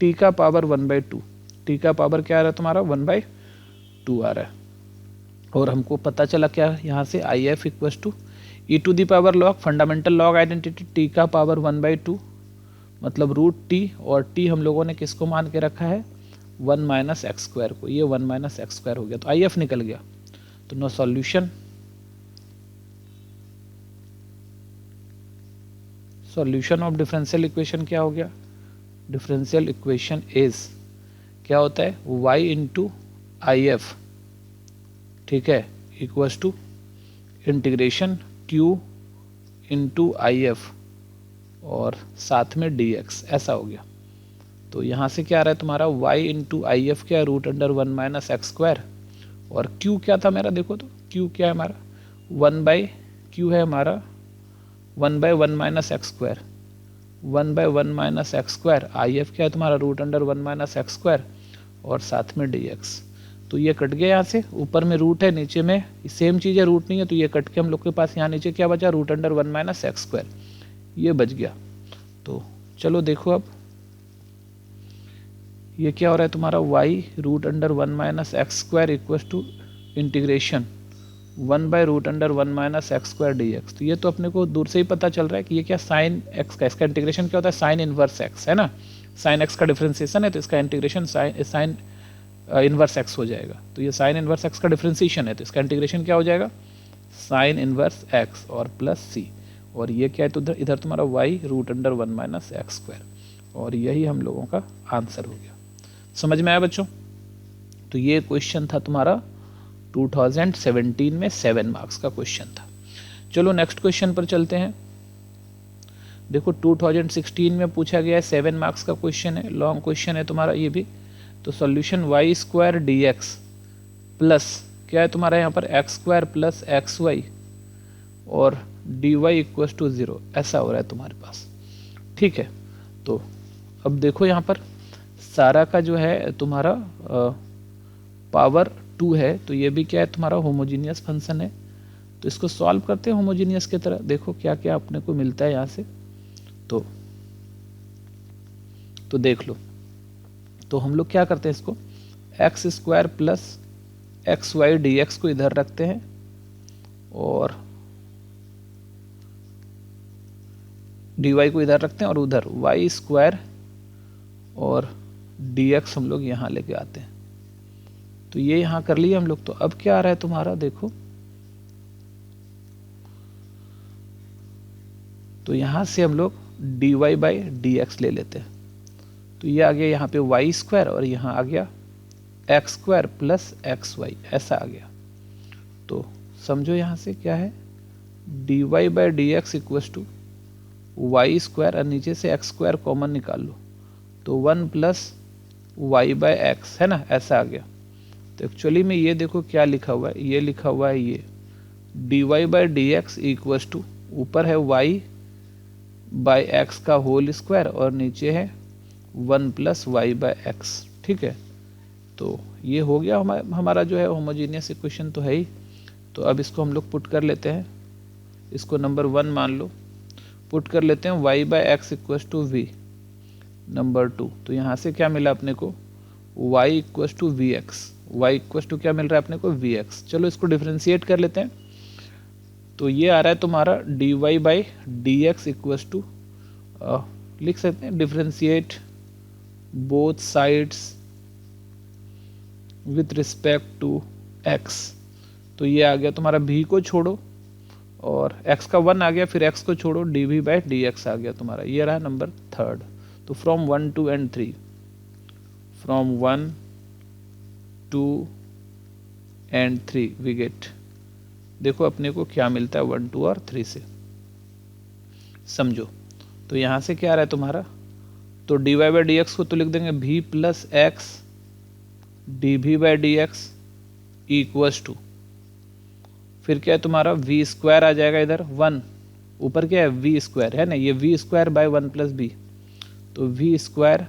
t का पावर 1/2, टी का पावर क्या आ रहा है तुम्हारा 1/2 आ रहा है। और हमको पता चला क्या यहाँ से, I F equals to e to the power log, fundamental log identity, t का पावर 1/2 मतलब रूट टी, और टी हम लोगों ने किसको मान के रखा है, 1 माइनस एक्स स्क्वायर को, ये 1 माइनस एक्स स्क्वायर हो गया। तो आई एफ निकल गया। तो no solution, solution of differential equation क्या हो गया, डिफरेंशियल इक्वेशन इज क्या होता है, y इंटू आई एफ, ठीक है, equals to integration q into I F और साथ में dx, ऐसा हो गया। तो यहाँ से क्या आ रहा है तुम्हारा, y इंटू आई एफ क्या, root under 1 minus x square, और q क्या था मेरा, देखो तो q क्या है हमारा, 1/q है हमारा 1/1 minus x square, 1/1 minus x square, I F क्या है तुम्हारा, root under 1 minus x square और साथ में dx। तो ये कट गया यहाँ से, ऊपर में रूट है, नीचे में सेम चीज़ है, रूट नहीं है, तो ये कट के हम लोग के पास यहाँ नीचे क्या बचा, root under 1 minus x square, ये बच गया। तो चलो देखो अब ये क्या हो रहा है तुम्हारा, y root under 1 minus x square equals to integration 1/√1 minus x square d x. तो ये तो अपने को दूर से ही पता चल रहा है कि ये क्या साइन एक्स का, इसका इंटीग्रेशन क्या होता है, साइन इनवर्स एक्स है ना, साइन एक्स का डिफ्रेंसिएशन है, तो इसका इंटीग्रेशन साइन इनवर्स एक्स हो जाएगा। तो ये साइन इनवर्स एक्स का डिफ्रेंसिएशन है, तो इसका इंटीग्रेशन क्या हो जाएगा, साइन इनवर्स एक्स और प्लस सी, और ये क्या है, तो इधर तुम्हारा y root under 1 minus x square, और यही हम लोगों का आंसर हो गया। समझ में आया बच्चों। तो ये क्वेश्चन था तुम्हारा 2017 में 7 मार्क्स का क्वेश्चन था। चलो नेक्स्ट क्वेश्चन पर चलते हैं। देखो 2016 में पूछा गया है, 7 मार्क्स का क्वेश्चन है, लॉन्ग क्वेश्चन है तुम्हारा ये भी। तो solution y square d x plus क्या है तुम्हारा यहाँ पर, x square plus x y और डी वाई इक्वस टू 0, ऐसा हो रहा है तुम्हारे पास, ठीक है। तो अब देखो यहाँ पर सारा का जो है तुम्हारा पावर 2 है, तो ये भी क्या है तुम्हारा होमोजीनियस फंक्शन है। तो इसको सॉल्व करते हैं होमोजीनियस की तरह, देखो क्या क्या अपने को मिलता है यहाँ से। तो देख लो, तो हम लोग क्या करते हैं, इसको x square plus x y d x को इधर रखते हैं और डी वाई को इधर रखते हैं, और उधर वाई स्क्वायर और डी एक्स हम लोग यहाँ लेके आते हैं। तो ये यहाँ कर लिए हम लोग। तो अब क्या आ रहा है तुम्हारा, देखो तो यहाँ से हम लोग d y by d x ले लेते हैं। तो ये आ गया यहाँ पे वाई स्क्वायर और यहाँ आ गया x square plus x y, ऐसा आ गया। तो समझो यहाँ से क्या है, d y by d x equals to y square, और नीचे से एक्स स्क्वायर कॉमन निकाल लो, तो 1 प्लस वाई बाई एक्स है ना, ऐसा आ गया। तो एक्चुअली में ये देखो क्या लिखा हुआ है, ये लिखा हुआ है ये d y by d x equals to, ऊपर है वाई बाई एक्स का होल स्क्वायर और नीचे है 1 प्लस वाई बाई एक्स, ठीक है। तो ये हो गया हमारा जो है होमोजीनियस इक्वेशन तो है ही। तो अब इसको हम लोग पुट कर लेते हैं, इसको नंबर 1 मान लो, पुट कर लेते हैं y by x equals to v number 2। तो यहाँ से क्या मिला अपने को, y equals to v x, y equals to क्या मिल रहा है अपने को, वी एक्स। चलो इसको डिफ्रेंशिएट कर लेते हैं। तो ये आ रहा है तुम्हारा d y by d x equals to, लिख सकते हैं differentiate both sides with respect to x। तो ये आ गया तुम्हारा v को छोड़ो और x का 1 आ गया, फिर x को छोड़ो d v by d x आ गया तुम्हारा, ये रहा नंबर 3rd। तो from 1 2 and 3, from 1 2 and 3 we get, देखो अपने को क्या मिलता है 1 2 और 3 से। समझो। तो यहाँ से क्या आ रहा है तुम्हारा, तो d y by d x को तो लिख देंगे v plus x d v by d x equals to, फिर क्या है तुम्हारा v स्क्वायर आ जाएगा इधर 1, ऊपर क्या है v स्क्वायर है ना, ये v square by 1 plus v, तो v square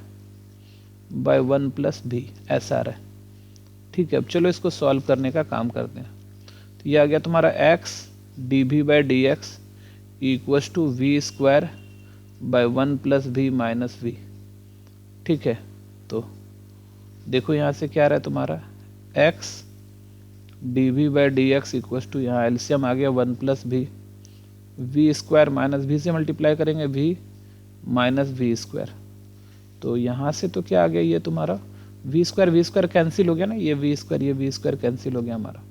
by 1 plus v ऐसा आ रहा है। ठीक है, अब चलो इसको सॉल्व करने का काम करते हैं। तो ये आ गया तुम्हारा x d v by d x equals to v square by 1 plus v minus v. ठीक है, तो देखो यहाँ से क्या आ रहा है तुम्हारा x d v by d x equals to, यहाँ एलसीएम आ गया 1 प्लस भी, वी स्क्वायर माइनस वी से मल्टीप्लाई करेंगे v माइनस वी स्क्वायर, तो यहाँ से तो क्या आ गया ये तुम्हारा वी स्क्वायर कैंसिल हो गया ना, ये वी स्क्वायर कैंसिल हो गया हमारा,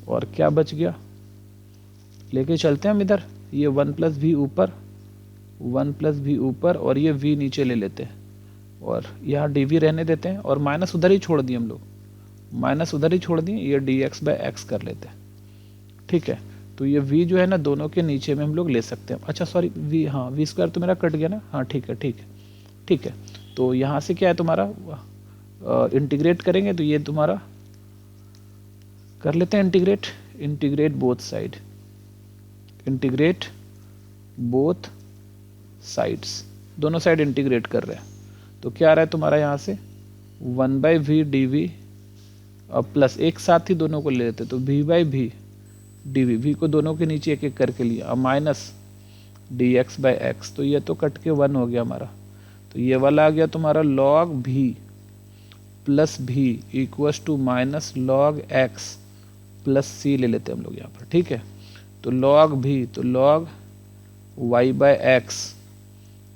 और क्या बच गया, लेके चलते हैं हम इधर, ये 1 प्लस भी ऊपर और ये v नीचे ले लेते हैं, और यहाँ dv रहने देते हैं, और माइनस उधर ही छोड़ दिए हम लोग, माइनस उधर ही छोड़ दिए, ये dx बाय एक्स कर लेते हैं। ठीक है, तो ये v जो है ना दोनों के नीचे में हम लोग ले सकते हैं। अच्छा सॉरी v, हाँ v स्क्वायर तो मेरा कट गया ना, हाँ ठीक है। तो यहाँ से क्या है तुम्हारा इंटीग्रेट करेंगे, तो ये तुम्हारा कर लेते हैं इंटीग्रेट बोथ साइड्स, दोनों साइड इंटीग्रेट कर रहे हैं, तो क्या आ रहा है तुम्हारा यहाँ से 1 by v d v plus, एक साथ ही दोनों को ले लेते, तो v by v d v को दोनों के नीचे एक एक करके लिया, minus d x by x, तो ये तो कट के 1 हो गया हमारा, तो ये वाला आ गया तुम्हारा log v प्लस भी equals to minus log x plus c ले लेते हैं हम लोग यहाँ पर। ठीक है, तो log भी, तो log y by x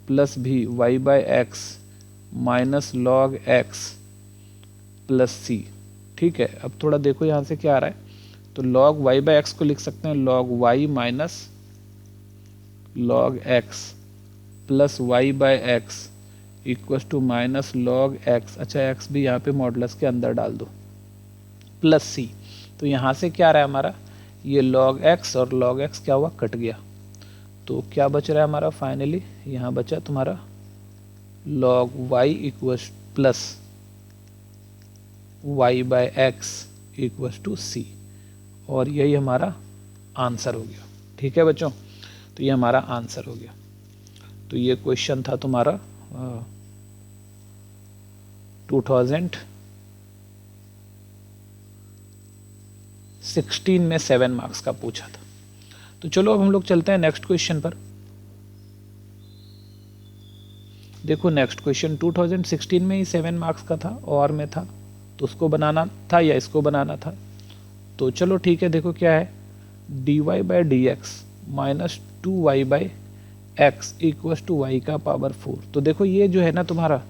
plus भी y by x minus log x plus c. ठीक है, अब थोड़ा देखो यहाँ से क्या आ रहा है, तो log y बाय एक्स को लिख सकते हैं log y minus log x plus y by x equals to minus log x, अच्छा एक्स भी यहाँ पे मॉडुलस के अंदर डाल दो, प्लस सी। तो यहाँ से क्या आ रहा है हमारा, ये log x और log x क्या हुआ, कट गया, तो क्या बच रहा है हमारा फाइनली, यहाँ बचा तुम्हारा log y equals plus y by x equals to c, और यही हमारा आंसर हो गया। ठीक है बच्चों, तो ये हमारा आंसर हो गया। तो ये क्वेश्चन था तुम्हारा 2016 में 7 मार्क्स का पूछा था। तो चलो अब हम लोग चलते हैं नेक्स्ट क्वेश्चन पर। देखो नेक्स्ट क्वेश्चन 2016 में ही 7 मार्क्स का था और में था, तो उसको बनाना था या इसको बनाना था, तो चलो ठीक है। देखो क्या है, dy by d x minus 2y by x equals to y का पावर 4। तो देखो ये जो है ना तुम्हारा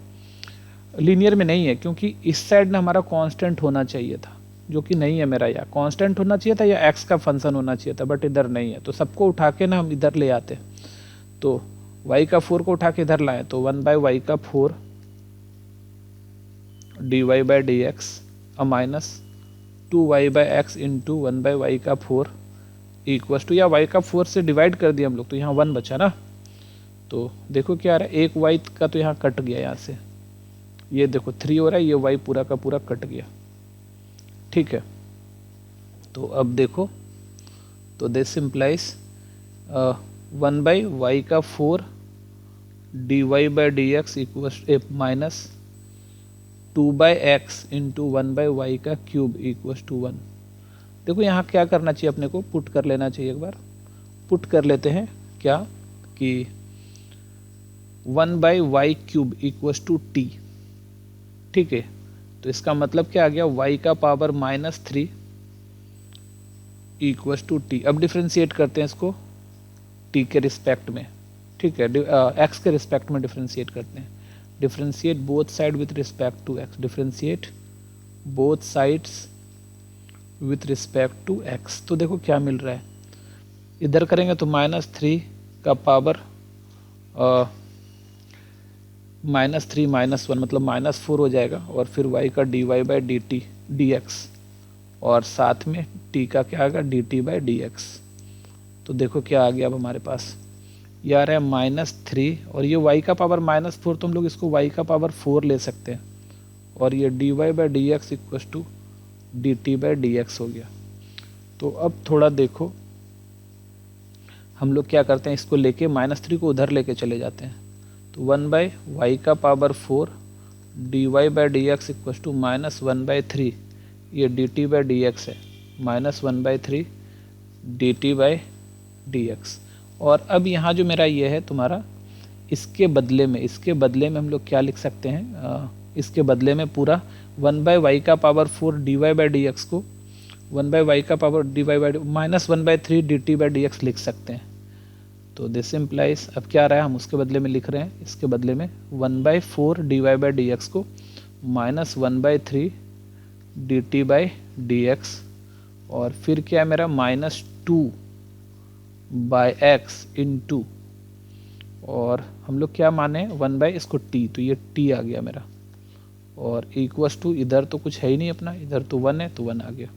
लीनियर में नहीं है, क्योंकि इस साइड ना हमारा कांस्टेंट होना चाहिए था, जो कि नहीं है मेरा, या कांस्टेंट होना चाहिए था या एक्स का फंक्शन होना चाहिए था, बट इधर नहीं है, तो सबको उठा के ना हम इधर ले आते। तो y का 4 को उठा के इधर लाए, तो 1 बाई वाई का 4 d y by d x minus 2y by x into 1 by y का 4 इक्वस टू, या y का 4 से डिवाइड कर दिया हम लोग, तो यहाँ 1 बचा ना। तो देखो क्या आ रहा है, एक y का तो यहाँ कट गया, यहाँ से ये देखो 3 हो रहा है, ये y पूरा का पूरा कट गया। ठीक है, तो अब देखो, तो दिस सिंप्लाइज 1 बाई वाई का 4 d y by d x equals minus 2 by x into 1 by y का क्यूब इक्वस टू 1। देखो यहाँ क्या करना चाहिए अपने को, पुट कर लेना चाहिए, एक बार पुट कर लेते हैं क्या कि 1 by y cube equals to t. ठीक है, तो इसका मतलब क्या आ गया, y का पावर -3 इक्वस टू टी। अब डिफ्रेंशिएट करते हैं इसको t के रिस्पेक्ट में। ठीक है, x के रिस्पेक्ट में डिफ्रेंशिएट करते हैं, differentiate both side with respect to x, differentiate both sides with respect to x। तो देखो क्या मिल रहा है, इधर करेंगे तो -3 का पावर -3 -1 मतलब -4 हो जाएगा, और फिर y का dy by d T D x, और साथ में t का क्या आएगा dt बाई डी एक्स। तो देखो क्या आ गया अब हमारे पास, ये आ रहा है -3 और ये y का पावर -4, तो हम लोग इसको y का पावर 4 ले सकते हैं और ये dy/dx इक्वल टू dt/dx हो गया। तो अब थोड़ा देखो, हम लोग क्या करते हैं, इसको लेके -3 को उधर लेके चले जाते हैं, तो 1/y का पावर 4 dy/dx इक्वल टू -1/3, ये dt/dx है, -1/3 dt/dx। और अब यहाँ जो मेरा ये है तुम्हारा, इसके बदले में हम लोग क्या लिख सकते हैं, इसके बदले में पूरा 1/y का पावर 4 dy/dx को 1/y का पावर -1/3 dt/dx लिख सकते हैं। तो दिस इम्प्लाइज, अब क्या आ रहा है, हम उसके बदले में लिख रहे हैं, इसके बदले में 1/4 dy/dx को -1/3 dt/dx, और फिर क्या है मेरा -2/x इंटू, और हम लोग क्या माने 1/ इसको t, तो ये t आ गया मेरा, और इक्वल्स टू, इधर तो कुछ है ही नहीं अपना, इधर तो 1 है तो 1 आ गया।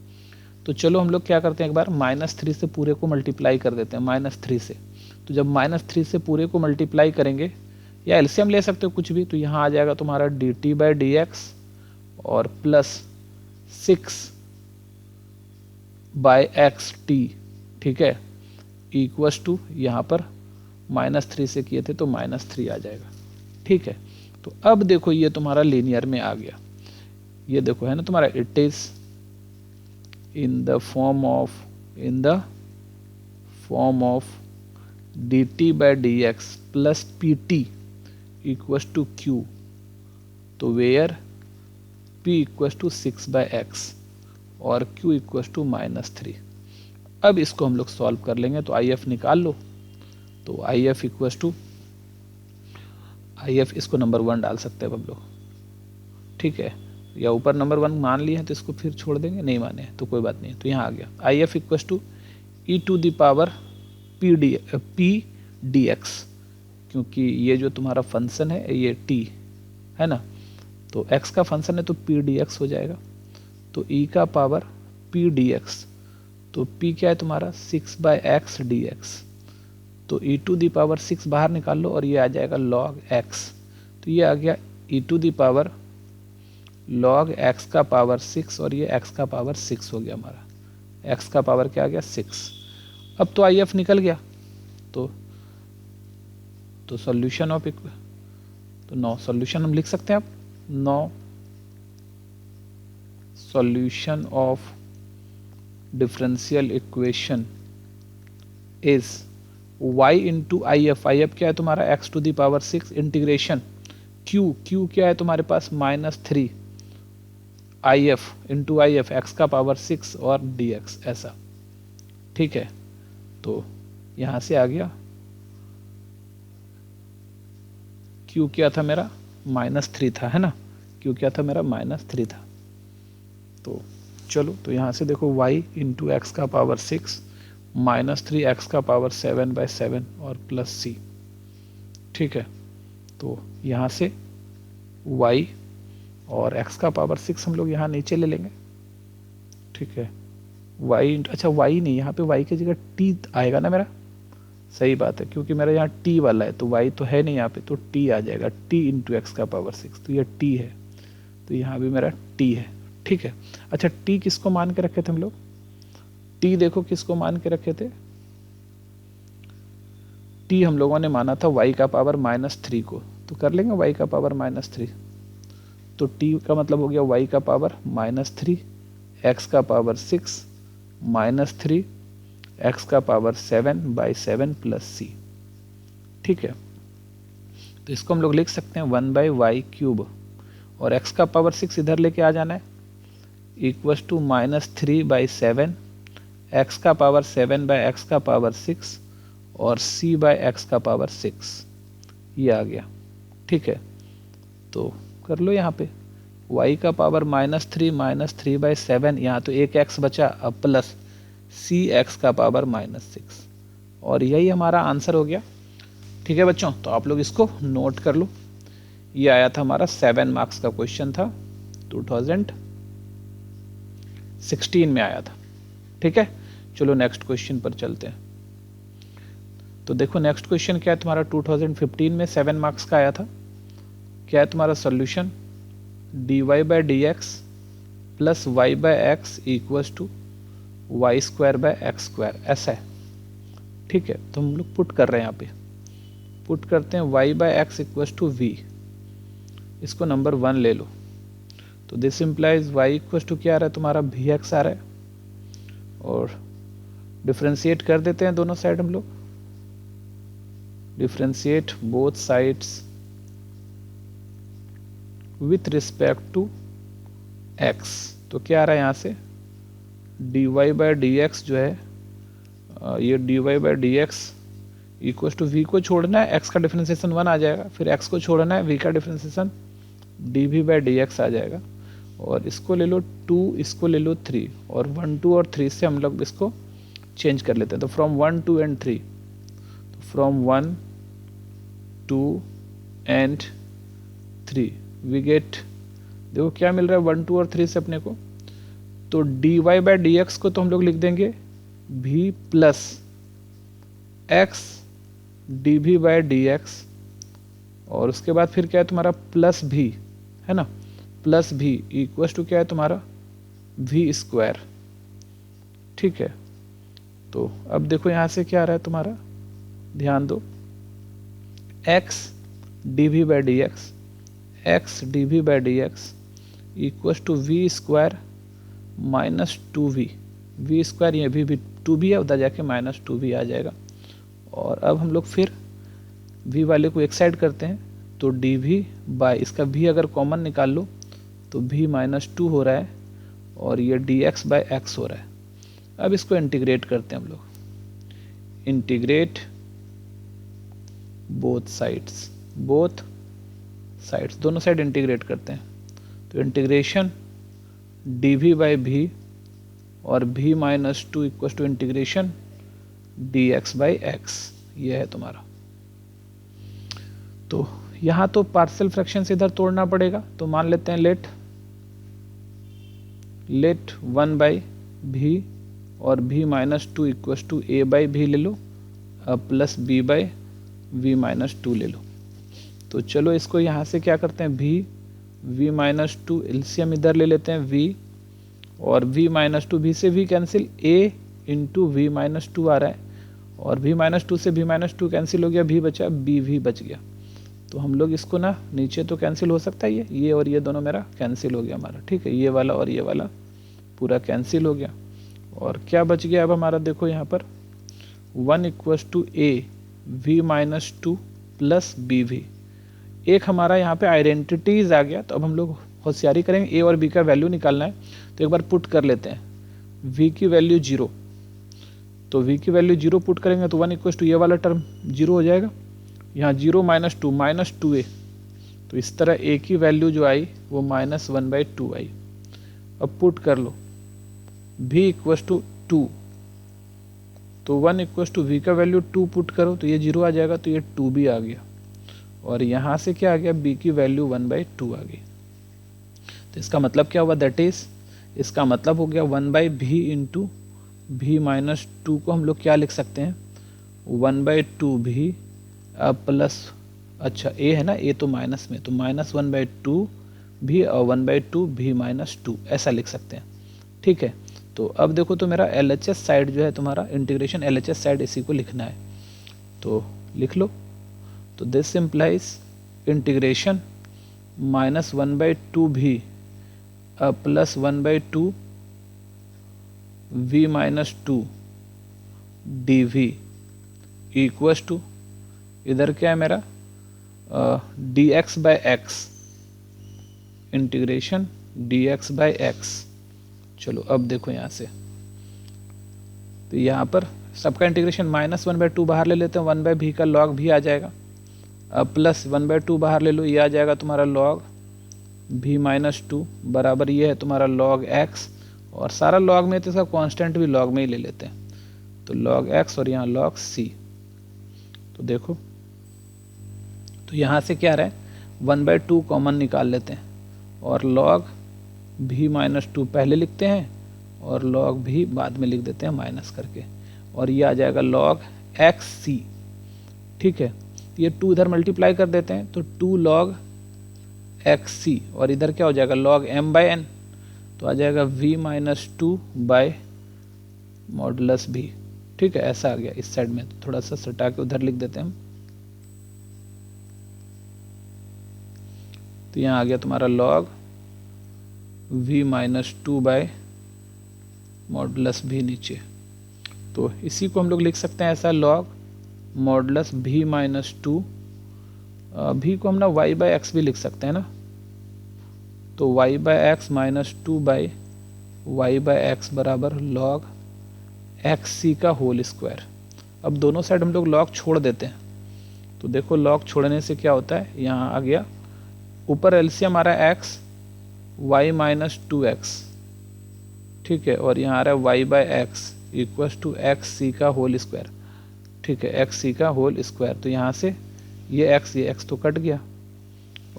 तो चलो हम लोग क्या करते हैं, एक बार -3 से पूरे को मल्टीप्लाई कर देते हैं, -3 से। तो जब -3 से पूरे को मल्टीप्लाई करेंगे, या एलसीएम ले सकते हो कुछ भी, तो यहाँ आ जाएगा तुम्हारा dt/dx और प्लस 6/xt, ठीक है, इक्वल्स टू, यहाँ पर -3 से किए थे तो -3 आ जाएगा, ठीक है। तो अब देखो ये तुम्हारा लीनियर में आ गया, ये देखो है ना तुम्हारा, it is in the form of dt/dx plus pt equals to q, तो where p equals to 6/x और q equals to -3। अब इसको हम लोग सॉल्व कर लेंगे, तो if निकाल लो, तो if इक्वल्स टू, if इसको नंबर 1 डाल सकते हैं हम लोग, ठीक है, या ऊपर नंबर 1 मान लिए हैं तो इसको फिर छोड़ देंगे, नहीं माने तो कोई बात नहीं, तो यहाँ आ गया if equals to e⁻p dx, क्योंकि ये जो तुम्हारा फंक्शन है ये t है ना, तो x का फंक्शन है तो p dx हो जाएगा, तो e का पावर p dx, तो p क्या है तुम्हारा 6/x dx, तो e⁻6 बाहर निकाल लो और ये आ जाएगा log x, तो ये आ गया e⁻log x का पावर 6 और ये x का पावर 6 हो गया हमारा, x का पावर क्या आ गया 6। अब तो if निकल गया, तो सॉल्यूशन ऑफ तो नो सॉल्यूशन हम लिख सकते हैं, आप no solution of differential equation is y into if क्या है तुम्हारा x⁻6 इंटीग्रेशन q क्या है तुम्हारे पास -3 if इंटू if x का पावर 6 और dx, ऐसा, ठीक है। तो यहाँ से आ गया q क्या था मेरा -3 था, है ना, q क्या था मेरा -3 था। तो चलो, तो यहाँ से देखो y इंटू एक्स का पावर 6 -3x का पावर 7/7 और प्लस c, ठीक है। तो यहाँ से y और x का पावर 6 हम लोग यहाँ नीचे ले लेंगे, ठीक है। y, अच्छा y नहीं, यहाँ पे y की जगह t आएगा ना मेरा, सही बात है, क्योंकि मेरा यहाँ t वाला है, तो y तो है नहीं यहाँ पे, तो t आ जाएगा, t इंटू एक्स का पावर 6, तो ये t है, तो यहाँ भी मेरा t है, ठीक है। अच्छा t किसको मान के रखे थे हम लोग, t देखो किसको मान के रखे थे, t हम लोगों ने माना था y का पावर -3 को, तो कर लेंगे y का पावर -3, तो t का मतलब हो गया y का पावर -3, x का पावर 6 -3 x का पावर 7/7 प्लस c, ठीक है। तो इसको हम लोग लिख सकते हैं 1/y³ और x का पावर 6 इधर लेके आ जाना है, इक्वल्स टू -3/7 x का पावर 7/x का पावर 6 और c/x का पावर 6, ये आ गया, ठीक है। तो कर लो यहाँ पे y का पावर -3/7, यहाँ तो एक x बचा, अब प्लस cx का पावर -6, और यही हमारा आंसर हो गया, ठीक है बच्चों। तो आप लोग इसको नोट कर लो, ये आया था हमारा 7 मार्क्स का क्वेश्चन था, 2016 में आया था, ठीक है। चलो नेक्स्ट क्वेश्चन पर चलते हैं। तो देखो नेक्स्ट क्वेश्चन क्या है तुम्हारा, 2015 में 7 मार्क्स का आया था। क्या है तुम्हारा solution, dy/dx plus y/x equals to y²/x², ऐसा है। ठीक है, तो हम लोग पुट कर रहे हैं, यहाँ पे पुट करते हैं y/x इक्वल्स टू v, इसको नंबर 1 ले लो। तो this implies y equals to क्या आ रहा है तुम्हारा, vx आ रहा है। और डिफ्रेंशिएट कर देते हैं दोनों साइड हम लोग, differentiate both sides with respect to x। तो क्या आ रहा है यहाँ से, dy/dx जो है, ये dy/dx इक्वल्स टू v को छोड़ना है, x का डिफ्रेंशिएशन 1 आ जाएगा, फिर x को छोड़ना है, v का डिफ्रेंशिएशन dv/dx आ जाएगा। और इसको ले लो 2, इसको ले लो 3, और 1 2 और 3 से हम लोग इसको चेंज कर लेते हैं। तो फ्रॉम 1 2 एंड 3, तो फ्रॉम 1 2 एंड 3 वी गेट, देखो क्या मिल रहा है 1 2 और 3 से अपने को। तो dy/dx को तो हम लोग लिख देंगे v प्लस x dv/dx, और उसके बाद फिर क्या है तुम्हारा प्लस v, है ना, प्लस v इक्वल्स टू क्या है तुम्हारा v²। ठीक है, तो अब देखो यहाँ से क्या आ रहा है तुम्हारा, ध्यान दो, x dv/dx, x dv/dx equals to v² minus 2v, v², ये भी 2v है, उधर जाके माइनस 2v आ जाएगा। और अब हम लोग फिर v वाले को एक साइड करते हैं, तो dv/ इसका v अगर कॉमन निकाल लो तो v -2 हो रहा है, और ये dx/x हो रहा है। अब इसको इंटीग्रेट करते हैं हम लोग, इंटीग्रेट बोथ साइड्स, दोनों साइड इंटीग्रेट करते हैं। तो इंटीग्रेशन dv/v और v -2 equals to integration dx/x, ये है तुम्हारा। तो यहाँ तो पार्शियल फ्रैक्शन से इधर तोड़ना पड़ेगा, तो मान लेते हैं लेट 1/v और v -2 इक्वल्स टू a/v ले लो, अब प्लस b/v -2 ले लो। तो चलो इसको यहाँ से क्या करते हैं, v -2 एलसीएम इधर ले लेते हैं v, और v -2, v से v cancel, a into v -2 आ रहा है, और v -2 से v -2 कैंसिल हो गया, v बचा, bv बच गया। तो हम लोग इसको ना, नीचे तो कैंसिल हो सकता है, ये और ये दोनों मेरा कैंसिल हो गया हमारा। ठीक है, ये वाला और ये वाला पूरा कैंसिल हो गया, और क्या बच गया अब हमारा, देखो यहाँ पर 1 equals to a v -2 plus bv। एक हमारा यहाँ पे आइडेंटिटीज आ गया, तो अब हम लोग होशियारी करेंगे, a और b का वैल्यू निकालना है। तो एक बार पुट कर लेते हैं, v की वैल्यू 0, तो v की वैल्यू 0 पुट करेंगे तो 1 इक्वल्स टू ये वाला टर्म 0 हो जाएगा, यहाँ 0 -2 -2a, तो इस तरह a की वैल्यू जो आई वो -1/2 आई। अब पुट कर लो v इक्वल्स टू 2, तो 1 इक्वल्स टू v का वैल्यू 2 पुट करो तो ये 0 आ जाएगा, तो ये 2 भी आ गया, और यहाँ से क्या आ गया, b की वैल्यू 1/2 आ गई। तो इसका मतलब क्या हुआ, दैट इज, इसका मतलब हो गया 1/v इंटू v -2 को हम लोग क्या लिख सकते हैं, 1/2v प्लस, अच्छा a है ना, a तो माइनस में, तो -1/2v और 1/2v -2 ऐसा लिख सकते हैं। ठीक है, तो अब देखो तो मेरा LHS साइड जो है तुम्हारा, इंटीग्रेशन LHS साइड इसी को लिखना है, तो लिख लो। तो this implies integration -1/2v plus 1/2v -2 dv equals to, इधर क्या है मेरा dx/x, इंटीग्रेशन dx/x। चलो अब देखो यहाँ से, तो यहाँ पर सबका इंटीग्रेशन -1/2 बाहर ले लेते हैं, 1/v का log भी आ जाएगा, अब प्लस 1/2 बाहर ले लो, ये आ जाएगा तुम्हारा log v -2 बराबर ये है तुम्हारा log x, और सारा log में तो इसका कांस्टेंट भी log में ही ले लेते हैं, तो log x और यहाँ log c। तो देखो, तो यहाँ से क्या रहा है 1/2 कॉमन निकाल लेते हैं, और log v -2 पहले लिखते हैं, और log v बाद में लिख देते हैं माइनस करके, और ये आ जाएगा log xc। ठीक है, ये 2 इधर मल्टीप्लाई कर देते हैं तो 2 log XC, और इधर क्या हो जाएगा log m/n, तो आ जाएगा v minus 2 by modulus v। ठीक है, ऐसा आ गया इस साइड में, तो थोड़ा सा सटा के उधर लिख देते हैं हम। तो यहाँ आ गया तुम्हारा log v minus 2 by modulus v नीचे। तो इसी को हम लोग लिख सकते हैं ऐसा log modulus v minus 2, v को हम ना y बाय एक्स भी लिख सकते हैं ना, तो y by x minus 2 by y by x बराबर log XC का होल स्क्वायर। अब दोनों साइड हम लोग log छोड़ देते हैं, तो देखो log छोड़ने से क्या होता है, यहाँ आ गया ऊपर एलसीएम आ रहा है x, y माइनस 2x, ठीक है, और यहाँ आ रहा है y by x equals to XC का होल स्क्वायर। ठीक है, XC का होल स्क्वायर, तो यहाँ से ये x तो कट गया,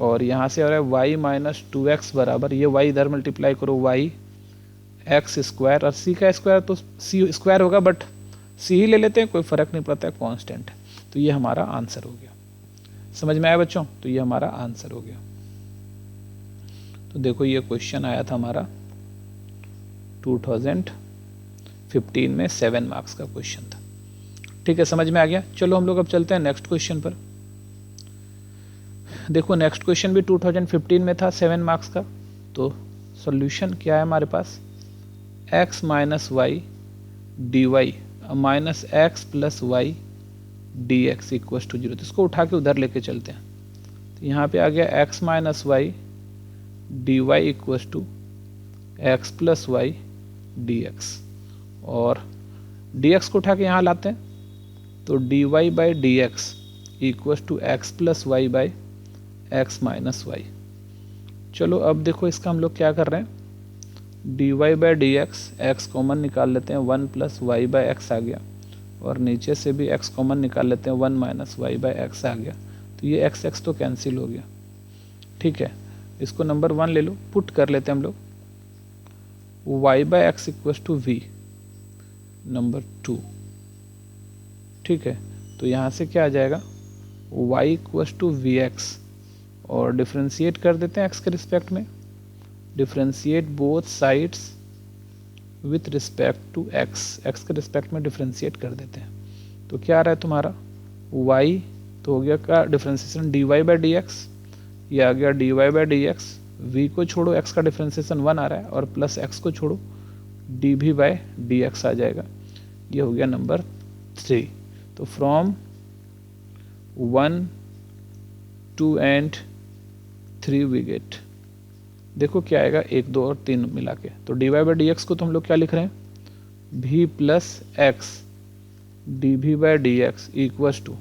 और यहाँ से आ रहा है y माइनस 2x बराबर, ये y इधर मल्टीप्लाई करो y x स्क्वायर, और c का स्क्वायर तो c स्क्वायर होगा, बट c ही ले लेते हैं, कोई फ़र्क नहीं पड़ता है, कांस्टेंट है। तो ये हमारा आंसर हो गया। समझ में आया बच्चों? तो ये हमारा आंसर हो गया। तो देखो ये क्वेश्चन आया था हमारा 2015 में 7 मार्क्स का क्वेश्चन था। ठीक है, समझ में आ गया। चलो हम लोग अब चलते हैं नेक्स्ट क्वेश्चन पर। देखो नेक्स्ट क्वेश्चन भी 2015 में था 7 मार्क्स का। तो सॉल्यूशन क्या है हमारे पास, x minus y d y minus x plus y d x equal to 0। तो इसको उठा के उधर लेके चलते हैं। तो यहाँ पे आ गया x minus y d y equal to x plus y d x, और डी एक्स को उठा के यहाँ लाते हैं, तो d y by d x equal to x plus y by x minus y. चलो अब देखो इसका हम लोग क्या कर रहे हैं, d y by d x common निकाल लेते हैं, 1 प्लस वाई बाई एक्स आ गया, और नीचे से भी x कॉमन निकाल लेते हैं, 1 माइनस वाई बाई एक्स आ गया। तो ये x तो कैंसिल हो गया। ठीक है, इसको नंबर 1 ले लो, पुट कर लेते हैं हम लोग, y by x equal to v number 2। ठीक है, तो यहाँ से क्या आ जाएगा, y equal to v x, और डिफ्रेंशिएट कर देते हैं x के रिस्पेक्ट में, differentiate both sides with respect to x के रिस्पेक्ट में डिफ्रेंशिएट कर देते हैं। तो क्या आ रहा है तुम्हारा y, तो हो गया का differentiation dy by d x, ये आ गया dy by d x, v को छोड़ो x का डिफ्रेंशिएशन 1 आ रहा है, और प्लस x को छोड़ो dv बाई डी एक्स आ जाएगा। ये हो गया नंबर 3। तो फ्रॉम 1 2 एंड 3 वी गेट, देखो क्या आएगा 1 2 और 3 मिला के। तो d y by d x को तो हम लोग क्या लिख रहे हैं, v plus x d v by d x equals to,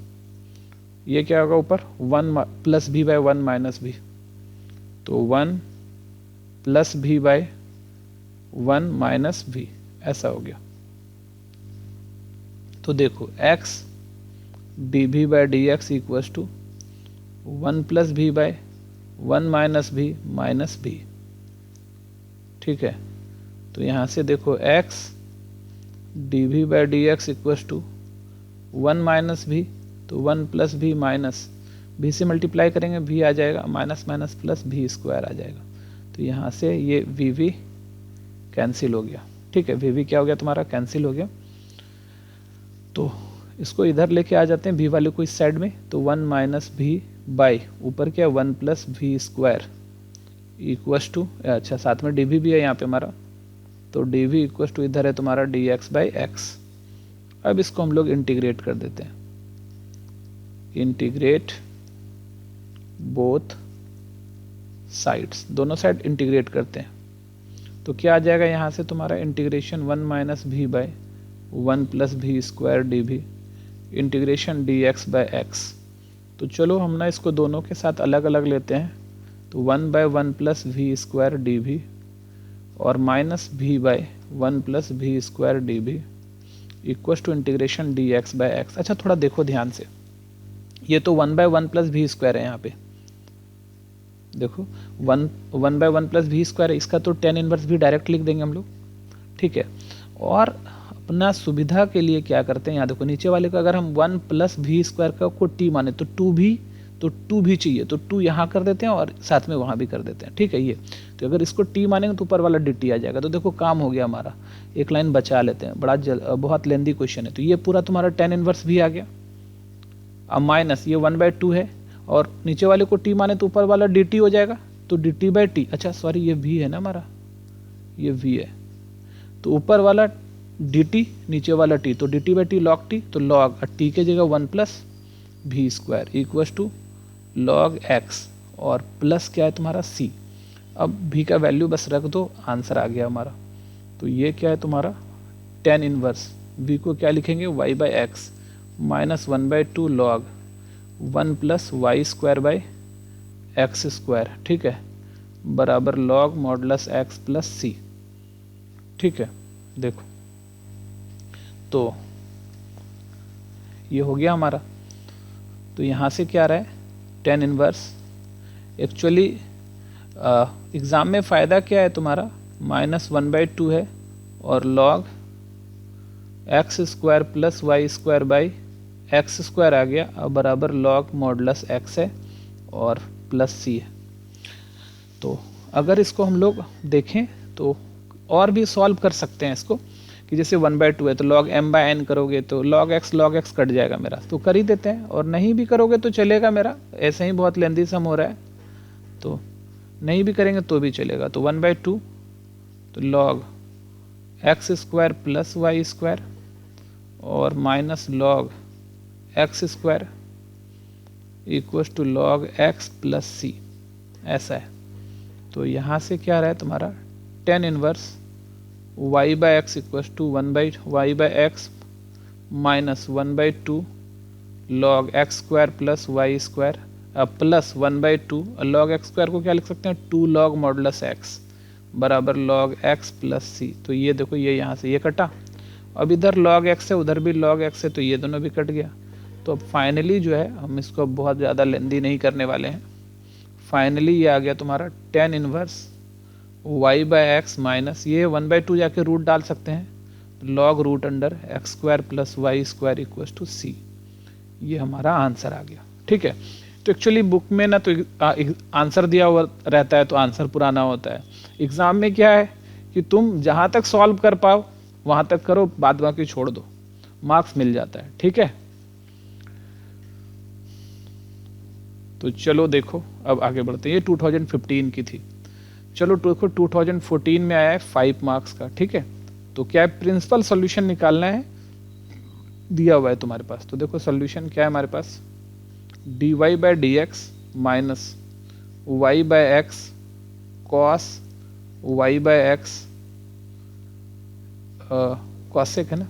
ये क्या होगा ऊपर 1 plus v by 1 minus v, तो 1 plus v by 1 minus v, ऐसा हो गया। तो देखो x d v by d x equals to 1 plus v by 1 minus v minus v। ठीक है, तो यहाँ से देखो x d v by d x equals to 1 minus v, तो 1 प्लस v माइनस v से मल्टीप्लाई करेंगे, v आ जाएगा minus minus plus v square आ जाएगा। तो यहाँ से ये v कैंसिल हो गया। ठीक है, v क्या हो गया तुम्हारा, कैंसिल हो गया। तो इसको इधर लेके आ जाते हैं v वाले को इस साइड में, तो 1 माइनस v बाई ऊपर क्या 1 plus v square equals to, अच्छा साथ में dv भी है यहाँ पे हमारा, तो dv इक्वल्स टू इधर है तुम्हारा dx बाई एक्स। अब इसको हम लोग इंटीग्रेट कर देते हैं, इंटीग्रेट बोथ साइड्स, दोनों साइड इंटीग्रेट करते हैं। तो क्या आ जाएगा यहाँ से तुम्हारा integration 1 minus v by 1 plus v square dv integration dx by x. तो चलो हम ना इसको दोनों के साथ अलग अलग लेते हैं, तो 1 by 1 plus v square dv और minus v by 1 plus v square dv equal to integration dx by x. अच्छा थोड़ा देखो ध्यान से, ये तो 1 बाई 1 प्लस v स्क्वायर है, यहाँ पे देखो 1 बाई 1 प्लस v स्क्वायर है, इसका तो tan इनवर्स भी डायरेक्ट लिख देंगे हम लोग। ठीक है, और अपना सुविधा के लिए क्या करते हैं, यहाँ देखो नीचे वाले को अगर हम 1 प्लस वी स्क्वायर का को टी माने तो 2 भी चाहिए, तो 2 यहाँ कर देते हैं और साथ में वहाँ भी कर देते हैं, ठीक है। ये तो अगर इसको टी मानेंगे तो ऊपर वाला डी टी आ जाएगा। तो देखो काम हो गया हमारा, एक लाइन बचा लेते हैं, बहुत लेंदी क्वेश्चन है। तो ये पूरा तुम्हारा tan इनवर्स भी आ गया। अब माइनस ये 1/2 है और नीचे वाले को टी माने तो ऊपर वाला डी टी हो जाएगा, तो डी टी बाई टी, अच्छा सॉरी ये वी है ना हमारा, ये वी है, तो ऊपर वाला डी टी नीचे वाला टी, तो d t by t log t, तो लॉग टी के जगह 1 plus v square equals to log x और प्लस क्या है तुम्हारा सी। अब भी का वैल्यू बस रख दो, आंसर आ गया हमारा। तो ये क्या है तुम्हारा tan इनवर्स, v को क्या लिखेंगे y by x minus 1/2 log 1 plus y square by x square, ठीक है, बराबर log modulus x plus c, ठीक है। देखो तो ये हो गया हमारा। तो यहाँ से क्या रहा है tan इनवर्स, एक्चुअली एग्ज़ाम में फ़ायदा क्या है तुम्हारा, -1/2 है और log x square plus y square by x square आ गया, अब बराबर log मॉडुलस x है और प्लस सी है। तो अगर इसको हम लोग देखें तो और भी सॉल्व कर सकते हैं इसको, कि जैसे 1/2 है तो log m/n करोगे तो log x कट जाएगा मेरा, तो कर ही देते हैं। और नहीं भी करोगे तो चलेगा मेरा, ऐसे ही बहुत लेंदी सम हो रहा है, तो नहीं भी करेंगे तो भी चलेगा। तो 1/2 तो log x square plus y square और minus log x square equals to log x plus c, ऐसा है। तो यहाँ से क्या रहा है तुम्हारा tan inverse y by x equals to 1/y by x minus 1/2 log x square plus y square plus 1/2 log x square को क्या लिख सकते हैं 2 log मॉडुलस x बराबर log x प्लस सी। तो ये देखो ये यहाँ से ये कटा, अब इधर log x है उधर भी log x है, तो ये दोनों भी कट गया। तो अब फाइनली जो है हम इसको बहुत ज़्यादा लेंदी नहीं करने वाले हैं, फाइनली ये आ गया तुम्हारा tan inverse y by x minus ये 1/2 जाके रूट डाल सकते हैं log root under x square plus y square equals to c. ये हमारा आंसर आ गया, ठीक है। तो एक्चुअली बुक में ना तो आंसर दिया हुआ रहता है तो आंसर पुराना होता है, एग्ज़ाम में क्या है कि तुम जहाँ तक सॉल्व कर पाओ वहाँ तक करो, बाद बाकी छोड़ दो, मार्क्स मिल जाता है, ठीक है। तो चलो देखो अब आगे बढ़ते हैं, ये 2015 की थी। चलो देखो 2014 में आया है 5 मार्क्स का, ठीक है। तो क्या है प्रिंसिपल सॉल्यूशन निकालना है, दिया हुआ है तुम्हारे पास। तो देखो सॉल्यूशन क्या है हमारे पास, dy by d x minus y by x cos y by x cosec है ना,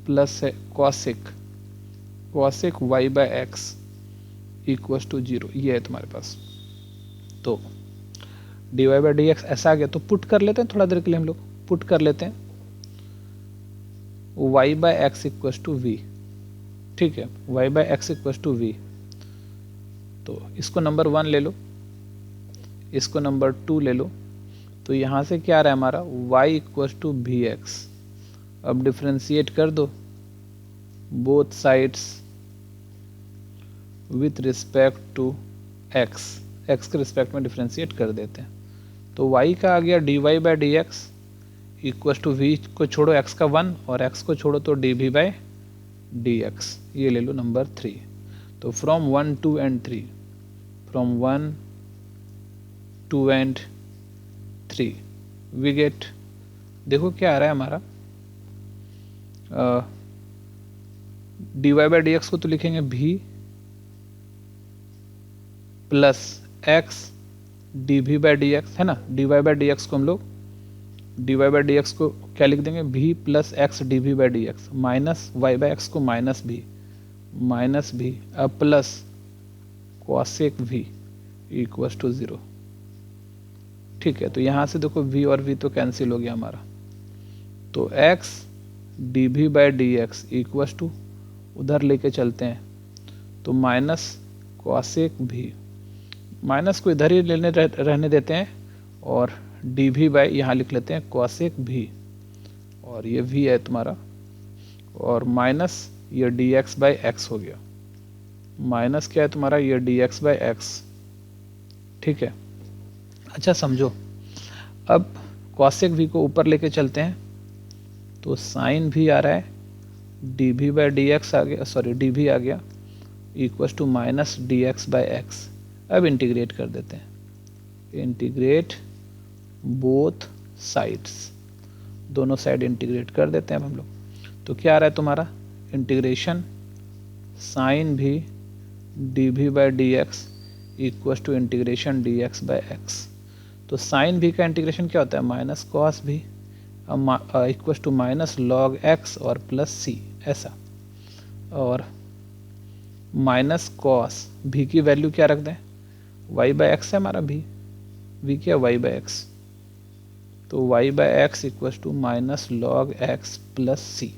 प्लस है cosec y by x equals to 0, ये है तुम्हारे पास। तो dy बाई डी एक्स ऐसा आ गया, तो पुट कर लेते हैं थोड़ा देर के लिए, हम लोग पुट कर लेते हैं y by x equals to v, ठीक है, y by x equals to v. तो इसको नंबर 1 ले लो, इसको नंबर 2 ले लो, तो यहाँ से क्या आ रहा है हमारा y equals to v x. अब डिफ्रेंशिएट कर दो both sides with respect to x, x के रिस्पेक्ट में डिफ्रेंशिएट कर देते हैं। तो y का आ गया dy by d x equals to v को छोड़ो x का 1 और x को छोड़ो तो dv बाई डी एक्स, ये ले लो नंबर 3। तो from 1 2 and 3, from 1 2 and 3 we get, देखो क्या आ रहा है हमारा dy बाई डी एक्स को तो लिखेंगे v plus x dv by d x है ना, dy बाई डी एक्स को हम लोग dy बाई डी एक्स को क्या लिख देंगे v plus x dv by d x minus y by x को माइनस भी अब plus cosec v equals to 0, ठीक है। तो यहाँ से देखो v और v तो कैंसिल हो गया हमारा, तो x dv by d x equals to उधर लेके चलते हैं तो माइनस कॉसेक v, माइनस को इधर ही रहने देते हैं और dv बाई यहाँ लिख लेते हैं कॉसेक v और ये v है तुम्हारा, और माइनस ये dx बाई एक्स हो गया, माइनस क्या है तुम्हारा ये dx बाई एक्स। ठीक है, अच्छा समझो, अब कॉसेक v को ऊपर लेके चलते हैं, तो साइन भी आ रहा है, dv बाई डी एक्स आ गया, सॉरी dv आ गया, equals to minus d x by x. अब इंटीग्रेट कर देते हैं, इंटीग्रेट बोथ साइड्स, दोनों साइड इंटीग्रेट कर देते हैं अब हम लोग। तो क्या आ रहा है तुम्हारा, integration sin v d v by d x equals to integration d x by x. तो साइन भी का इंटीग्रेशन क्या होता है, minus cos v equals to minus log x और प्लस सी, ऐसा। और माइनस कॉस भी की वैल्यू क्या रख दें, वाई बाई एक्स है हमारा भी क्या वाई बाई एक्स, तो y by x equals to minus log x plus c,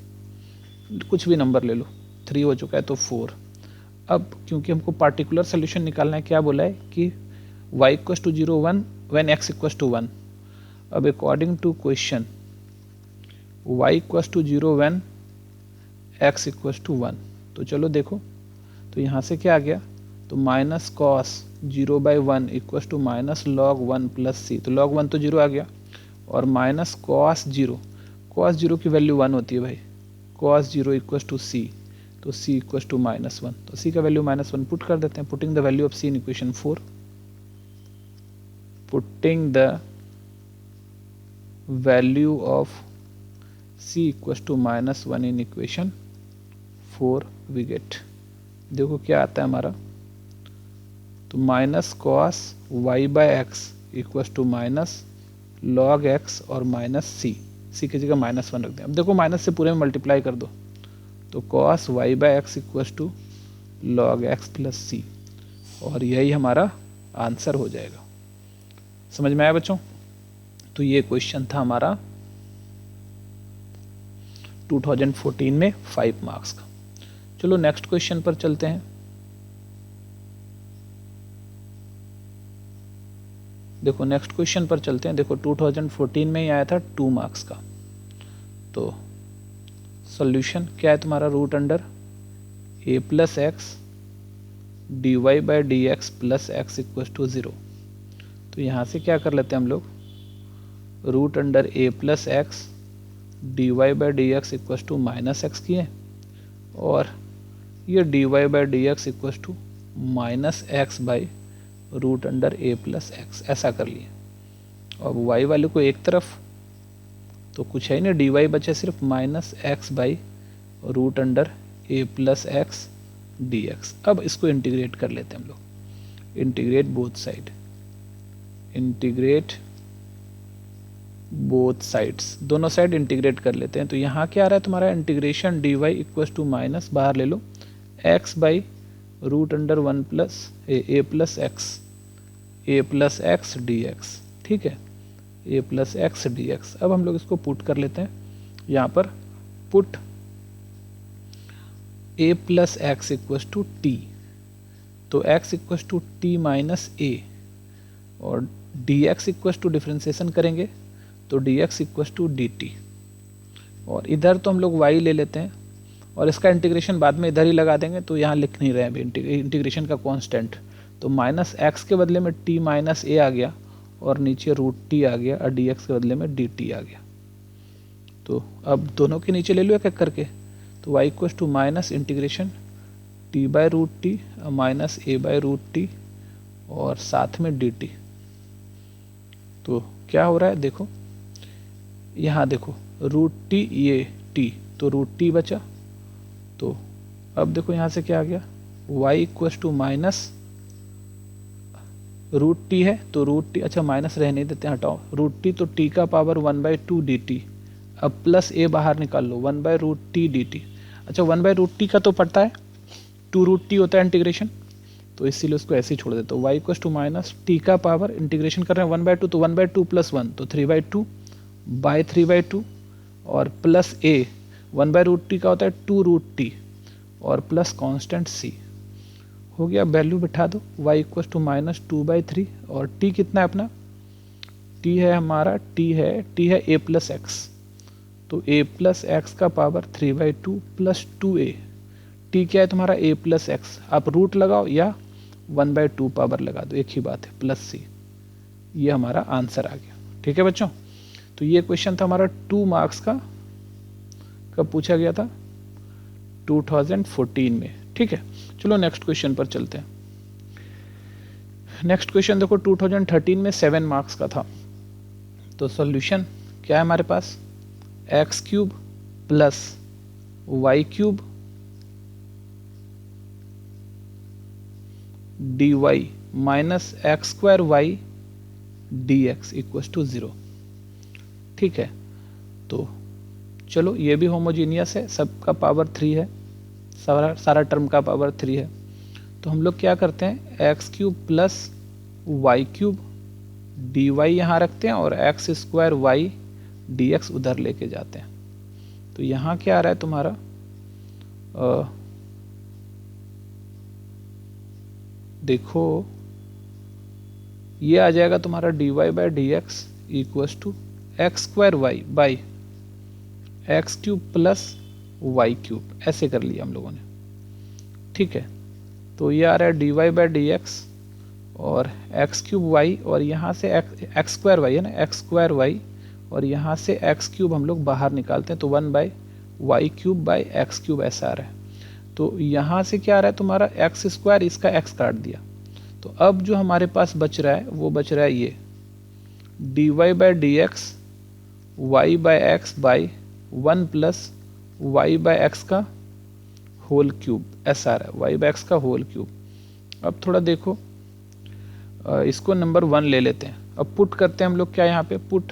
कुछ भी नंबर ले लो, 3 हो चुका है तो 4। अब क्योंकि हमको पार्टिकुलर सोल्यूशन निकालना है, क्या बोला है कि y equals to 0 1 when x equals to 1। अब according to question y equals to 0 when x equals to 1, तो चलो देखो, तो यहाँ से क्या आ गया, तो minus cos 0 by 1 equals to minus log 1 plus c, तो लॉग 1 तो 0 आ गया, और माइनस कॉस 0 की वैल्यू 1 होती है भाई, कॉस 0 इक्वस टू सी, तो c इक्वस टू माइनस 1, तो c का वैल्यू -1 पुट कर देते हैं, putting the value of c in equation 4, putting the value of c equals to -1 in equation 4 we get, देखो क्या आता है हमारा, तो minus cos y by x equals to minus log x और माइनस सी की जगह -1 रख दें। अब देखो माइनस से पूरे में मल्टीप्लाई कर दो, तो cos y by x equals to log x plus c, और यही हमारा आंसर हो जाएगा। समझ में आया बच्चों? तो ये क्वेश्चन था हमारा 2014 में 5 मार्क्स का। चलो नेक्स्ट क्वेश्चन पर चलते हैं। देखो नेक्स्ट क्वेश्चन पर चलते हैं। देखो 2014 में ही आया था 2 मार्क्स का। तो सॉल्यूशन क्या है तुम्हारा, root under a plus x d y by d x plus x equals to 0। तो यहाँ से क्या कर लेते हैं हम लोग, root under a plus x d y by d x equals to minus x किए, और ये d y by d x equals to minus x by root under a plus x, ऐसा कर लिए। अब y वाले को एक तरफ, तो कुछ है नहीं, डी वाई बचे सिर्फ minus x by root under a plus x d x. अब इसको इंटीग्रेट कर लेते हैं हम लोग, integrate both side, integrate both sides, दोनों साइड इंटीग्रेट कर लेते हैं। तो यहाँ क्या आ रहा है तुम्हारा, integration d y equals to minus, बाहर ले लो, x by root under 1 plus a plus x d x. ठीक है, a plus x d x. अब हम लोग इसको पुट कर लेते हैं यहाँ पर, put a plus x equals to t, तो x equals to t minus a, और d x equals to differentiation करेंगे तो d x equals to d t, और इधर तो हम लोग वाई ले लेते हैं, और इसका इंटीग्रेशन बाद में इधर ही लगा देंगे, तो यहाँ लिख नहीं रहे हैं अभी इंटीग्रेशन का कांस्टेंट। तो माइनस एक्स के बदले में टी माइनस ए आ गया, और नीचे रूट टी आ गया, और डी एक्स के बदले में डी टी आ गया। तो अब दोनों के नीचे ले लो एक एक करके, तो y equals to minus integration t by root t minus a by root t, और साथ में डी टी। तो क्या हो रहा है देखो, यहाँ देखो रूट टी ये टी, तो रूट टी बचा। तो अब देखो यहाँ से क्या आ गया, y equals to minus root t है, तो रूट टी, अच्छा माइनस रहने देते हैं, हटाओ, रूट टी तो टी का पावर 1/2 डी टी, अब प्लस ए बाहर निकाल लो, 1/रूट टी डी टी। अच्छा 1/रूट टी का तो पड़ता है 2 रूट टी होता है इंटीग्रेशन, तो इसीलिए उसको ऐसे ही छोड़ देते हो। y equals to minus t का पावर इंटीग्रेशन कर रहे हैं 1/2, तो 1/2 प्लस 1 तो 3/2 बाई 3/2, और प्लस ए 1/रूट टी का होता है 2 रूट टी, और प्लस कांस्टेंट c। हो गया, वैल्यू बिठा दो, y इक्वस टू माइनस 2/3, और t कितना है अपना, t है हमारा, t है a प्लस एक्स, तो a प्लस एक्स का पावर 3/2 प्लस 2a। t क्या है तुम्हारा a प्लस एक्स, आप रूट लगाओ या 1/2 पावर लगा दो, एक ही बात है, प्लस c। ये हमारा आंसर आ गया। ठीक है बच्चों, तो ये क्वेश्चन था हमारा 2 मार्क्स का, कब पूछा गया था, 2014 में। ठीक है, चलो नेक्स्ट क्वेश्चन पर चलते हैं। नेक्स्ट क्वेश्चन देखो 2013 में 7 मार्क्स का था। तो सॉल्यूशन क्या है हमारे पास, x cube plus y cube d y minus x square y d x equals to 0। ठीक है, तो चलो ये भी होमोजीनियस है, सबका पावर 3 है, सारा टर्म का पावर 3 है। तो हम लोग क्या करते हैं, x cube plus y cube d y यहाँ रखते हैं और x square y d x उधर लेके जाते हैं। तो यहाँ क्या आ रहा है तुम्हारा, देखो ये आ जाएगा तुम्हारा d y by d x equals to x square y by x cube plus y cube, ऐसे कर लिया हम लोगों ने। ठीक है, तो ये आ रहा है d y by d x और एक्स क्यूब वाई, और यहाँ से एक्स स्क्वायर वाई है ना, एक्स स्क्वायर वाई, और यहाँ से एक्स क्यूब हम लोग बाहर निकालते हैं तो 1 by y cube by x cube ऐसा आ रहा है। तो यहाँ से क्या आ रहा है तुम्हारा एक्स स्क्वायर, इसका एक्स काट दिया, तो अब जो हमारे पास बच रहा है वो बच रहा है ये d y by d x y by x by 1 plus y by x का होल क्यूब, ऐसा आ रहा है, वाई बाई एक्स का होल क्यूब। अब थोड़ा देखो, इसको नंबर 1 ले लेते हैं, अब पुट करते हैं हम लोग क्या यहाँ पे, put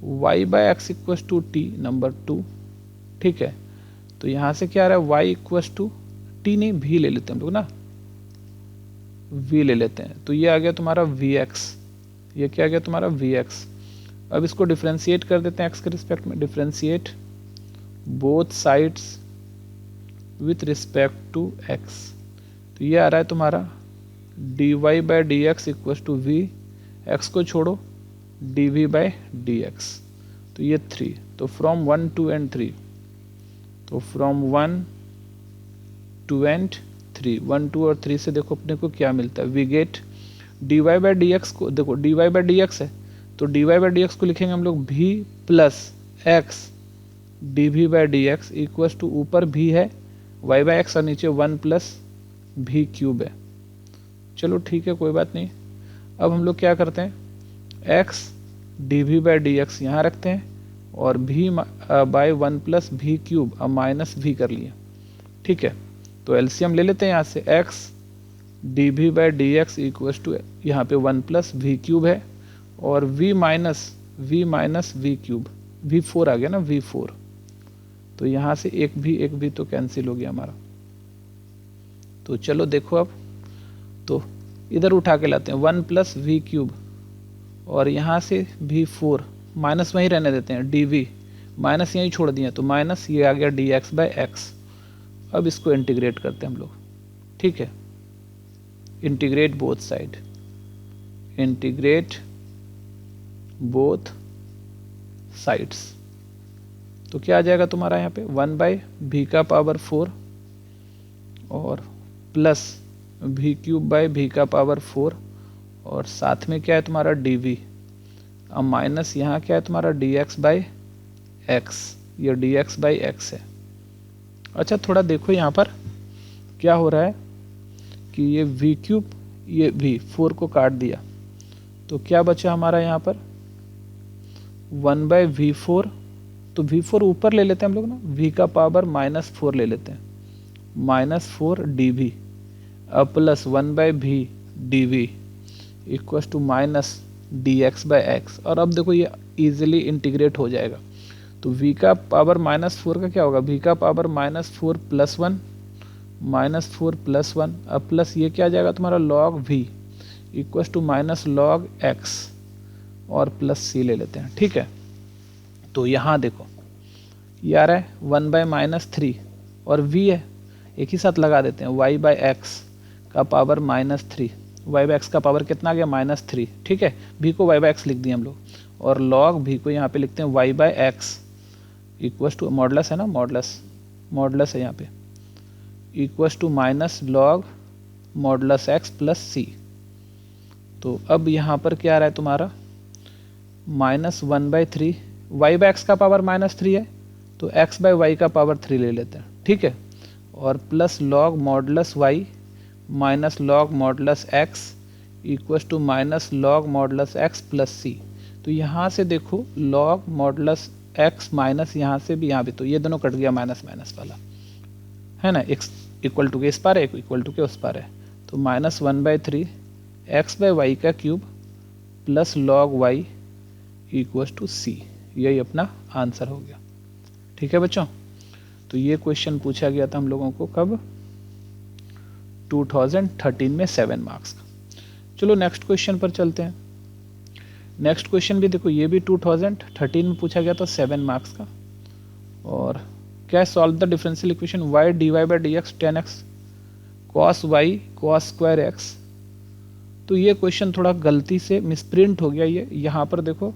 y by x equals to t number 2। ठीक है, तो यहाँ से क्या आ रहा है y इक्वस टू टी, नहीं v ले लेते हैं हम लोग ना, v ले लेते हैं, तो ये आ गया तुम्हारा vx, ये क्या आ गया तुम्हारा vx। अब इसको डिफ्रेंशिएट कर देते हैं x के रिस्पेक्ट में, differentiate both sides with respect to x। तो ये आ रहा है तुम्हारा d y by d x equals to v, x को छोड़ो d v by d x, तो ये 3, तो फ्रॉम 1 2 एंड 3, तो फ्रॉम 1 2 एंड 3, 1 2 और 3 से देखो अपने को क्या मिलता है, we get d y by d x को, देखो d y by d x है तो d y by d x को लिखेंगे हम लोग v plus x d v by d x equals to, ऊपर भी है वाई बाई एक्स और नीचे 1 प्लस भी क्यूब है। चलो ठीक है, कोई बात नहीं। अब हम लोग क्या करते हैं, x d v by d x यहाँ रखते हैं और v by 1 plus v cube, अब माइनस भी कर लिया। ठीक है, तो एलसीएम ले लेते हैं यहाँ से, x d v by d x equals to, यहाँ पे 1 प्लस भी क्यूब है और v minus v cube, v4 आ गया ना, v4, तो यहाँ से एक भी तो कैंसिल हो गया हमारा। तो चलो देखो अब, तो इधर उठा के लाते हैं 1 प्लस वी क्यूब और यहाँ से भी 4, माइनस वहीं रहने देते हैं, डी वी माइनस यहीं छोड़ दिए, तो माइनस ये आ गया डी एक्स बाई एक्स। अब इसको इंटीग्रेट करते हैं हम लोग। ठीक है, integrate both side, integrate both sides, तो क्या आ जाएगा तुम्हारा यहाँ पे 1 बाई भी का पावर 4 और प्लस भी क्यूब बाई भी का पावर 4 और साथ में क्या है तुम्हारा डी वी, अब माइनस यहाँ क्या है तुम्हारा डी एक्स बाई एक्स, ये डी एक्स बाई एक्स है। अच्छा थोड़ा देखो यहाँ पर क्या हो रहा है कि ये वी क्यूब ये भी 4 को काट दिया, तो क्या बचा हमारा यहाँ पर 1 बाई वी 4, तो वी 4 ऊपर ले लेते हैं हम लोग ना, वी का पावर -4 ले लेते हैं, -4 डी वी, अब plus 1 by v d v equals to minus d x by x. और अब देखो ये इजीली इंटीग्रेट हो जाएगा, तो v का पावर -4 का क्या होगा, v का पावर -4 प्लस 1 -4 प्लस 1, अब प्लस ये क्या आ जाएगा तुम्हारा log v equals to minus log x और प्लस c ले लेते हैं। ठीक है, तो यहाँ देखो ये आ रहा है 1 बाई -3 और v है, एक ही साथ लगा देते हैं, y बाई एक्स का पावर -3, y बाई एक्स का पावर कितना आ गया -3। ठीक है, v को y बाई एक्स लिख दिए हम लोग और log v को यहाँ पे लिखते हैं y by x equals to modulus है ना, मॉडलस है यहाँ पे, equals to minus log modulus x plus c. तो अब यहाँ पर क्या आ रहा है तुम्हारा, -1/3, वाई बाई एक्स का पावर -3 है तो एक्स बाई वाई का पावर 3 ले लेते हैं, ठीक है, और plus log modulus y minus log modulus x equals to minus log modulus x plus c. तो यहाँ से देखो लॉग मॉडलस एक्स माइनस यहाँ से भी यहाँ भी, तो ये दोनों कट गया माइनस माइनस वाला, है ना, एक्स इक्वल टू के इस पार है, इक्वल टू के उस पार है, तो -1/3 एक्स बाई वाई का cube plus log y equals to c, यही अपना आंसर हो गया। ठीक है बच्चों, तो ये क्वेश्चन पूछा गया था हम लोगों को कब, 2013 में 7 मार्क्स का। चलो नेक्स्ट क्वेश्चन पर चलते हैं। नेक्स्ट क्वेश्चन भी देखो, ये भी 2013 में पूछा गया था 7 मार्क्स का, और क्या है, solve the differential equation y dy by d x 10x cos y cos square x। तो ये क्वेश्चन थोड़ा गलती से मिसप्रिंट हो गया, ये यहाँ पर देखो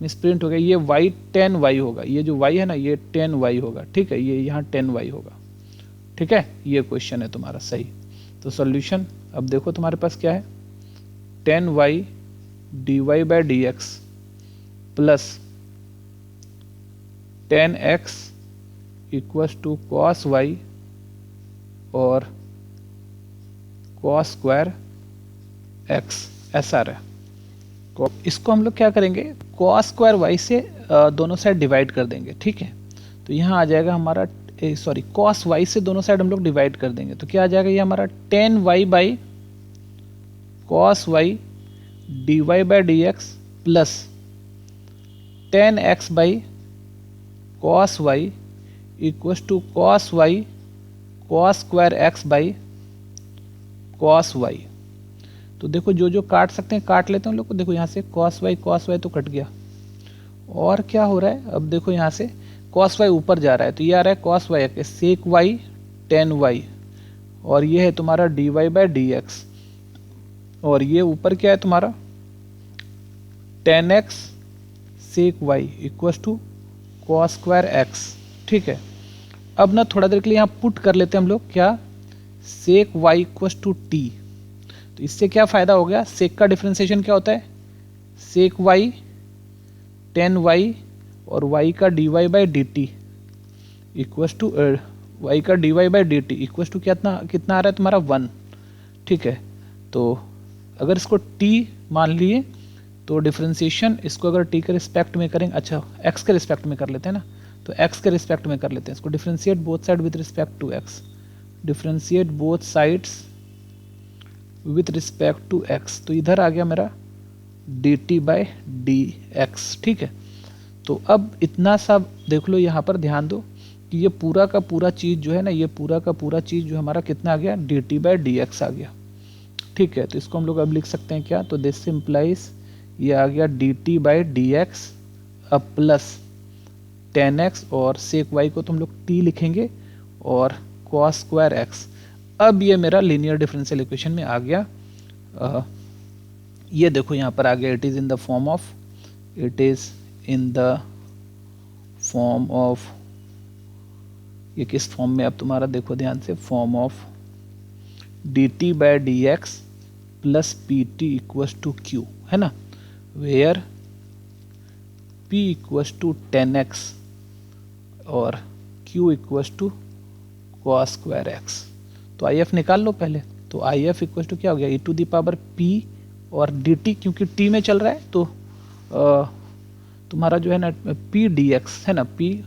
मिसप्रिंट हो गया, ये y 10y होगा, ये जो y है ना ये 10y होगा, ठीक है, ये यहाँ 10y होगा, ठीक है, ये क्वेश्चन है तुम्हारा सही। तो सॉल्यूशन अब देखो तुम्हारे पास क्या है, 10y dy by d x plus 10x equals to cos y और कॉस स्क्वायर एक्स, ऐसा रहा। इसको हम लोग क्या करेंगे, कॉस स्क्वायर वाई से दोनों साइड डिवाइड कर देंगे, ठीक है, तो यहाँ आ जाएगा हमारा, सॉरी कॉस वाई से दोनों साइड हम लोग डिवाइड कर देंगे, तो क्या आ जाएगा ये हमारा 10y by cos y d y by d x plus 10x by cos y equals to cos y cos square x by cos y. तो देखो जो जो काट सकते हैं काट लेते हैं हम लोग को, देखो यहाँ से कॉस वाई तो कट गया, और क्या हो रहा है, अब देखो यहाँ से कॉस वाई ऊपर जा रहा है, तो ये आ रहा है कॉस वाई के सेक वाई 10y, और ये है तुम्हारा dy बाई डी एक्स, और ये ऊपर क्या है तुम्हारा 10x sec y equals to cos square x, ठीक है। अब ना थोड़ा देर के लिए यहाँ पुट कर लेते हैं हम लोग, क्या, sec y equals to t. तो इससे क्या फ़ायदा हो गया, सेक का डिफ्रेंसिएशन क्या होता है, सेक वाई 10y और y का dy by d t equals to y का dy by d t equals to कितना कितना आ रहा है तुम्हारा 1, ठीक है। तो अगर इसको t मान लिए तो डिफ्रेंसिएशन इसको अगर t के रिस्पेक्ट में करेंगे, अच्छा x के रिस्पेक्ट में कर लेते हैं ना, तो x के रिस्पेक्ट में कर लेते हैं इसको, differentiate both side with respect to x, differentiate both sides with respect to x, तो इधर आ गया मेरा dt बाई डी एक्स, ठीक है। तो अब इतना सा देख लो, यहाँ पर ध्यान दो कि ये पूरा का पूरा चीज़ जो है ना, ये पूरा का पूरा चीज़ जो हमारा कितना आ गया, dt बाई डी एक्स आ गया, ठीक है। तो इसको हम लोग अब लिख सकते हैं क्या, तो दिस सिंप्लाइज ये आ गया dt बाई डी एक्स अब प्लस 10x और सेक y को तुम लोग t लिखेंगे और cos स्क्वायर x। अब ये मेरा लीनियर डिफरेंशियल इक्वेशन में आ गया, ये देखो यहाँ पर आ गया, it is in the form of, it is in the form of, ये किस फॉर्म में अब तुम्हारा देखो ध्यान से, form of dt by d x plus p t equals to q, है ना, where p equals to 10x और q equals to cos square x. तो आई एफ निकाल लो पहले, तो आई एफ इक्वस टू क्या हो गया, e to the power p और dt, क्योंकि t में चल रहा है तो तुम्हारा जो है ना p dx है ना, p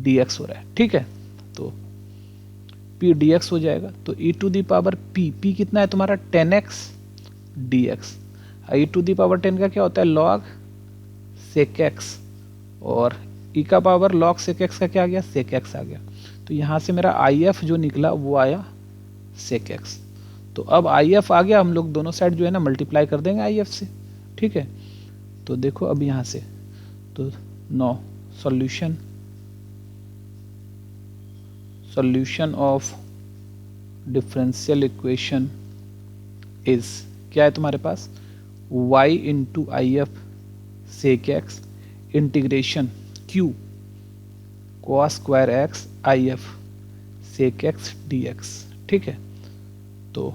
dx हो रहा है, ठीक है, तो p dx हो जाएगा, तो e to the power p कितना है तुम्हारा 10x dx, e to the power 10 का क्या होता है log sec x, और e का पावर log sec x का क्या आ गया, sec x आ गया। तो यहाँ से मेरा if जो निकला वो आया sec x। तो अब if आ गया, हम लोग दोनों साइड जो है ना मल्टीप्लाई कर देंगे if से, ठीक है। तो देखो अब यहाँ से, तो no solution of differential equation is क्या है तुम्हारे पास, y into I F sec x integration q cos square x I F sec x d x. ठीक है, तो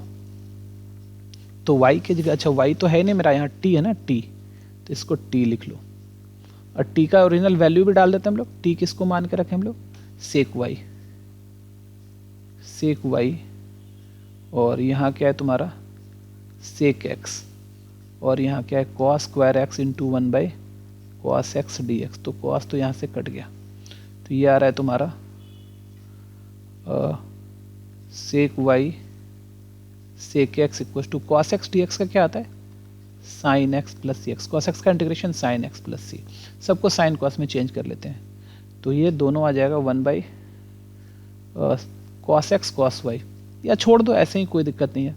y की जगह, अच्छा y तो है नहीं मेरा, यहाँ t है ना, t, तो इसको t लिख लो। और t का ओरिजिनल वैल्यू भी डाल देते हैं हम लोग। t किसको मान के रखें हम लोग, सेक y, और यहाँ क्या है तुम्हारा सेक x, और यहाँ क्या है cos square x into 1 by cos x d x. तो कॉस तो यहाँ से कट गया, तो ये आ रहा है तुम्हारा sec y sec x equal to cos x d x का क्या आता है sign x plus c x. Cos x का integration sign x plus c, सबको साइन कॉस में चेंज कर लेते हैं, तो ये दोनों आ जाएगा 1 by cos x cos y, या छोड़ दो ऐसे ही, कोई दिक्कत नहीं है,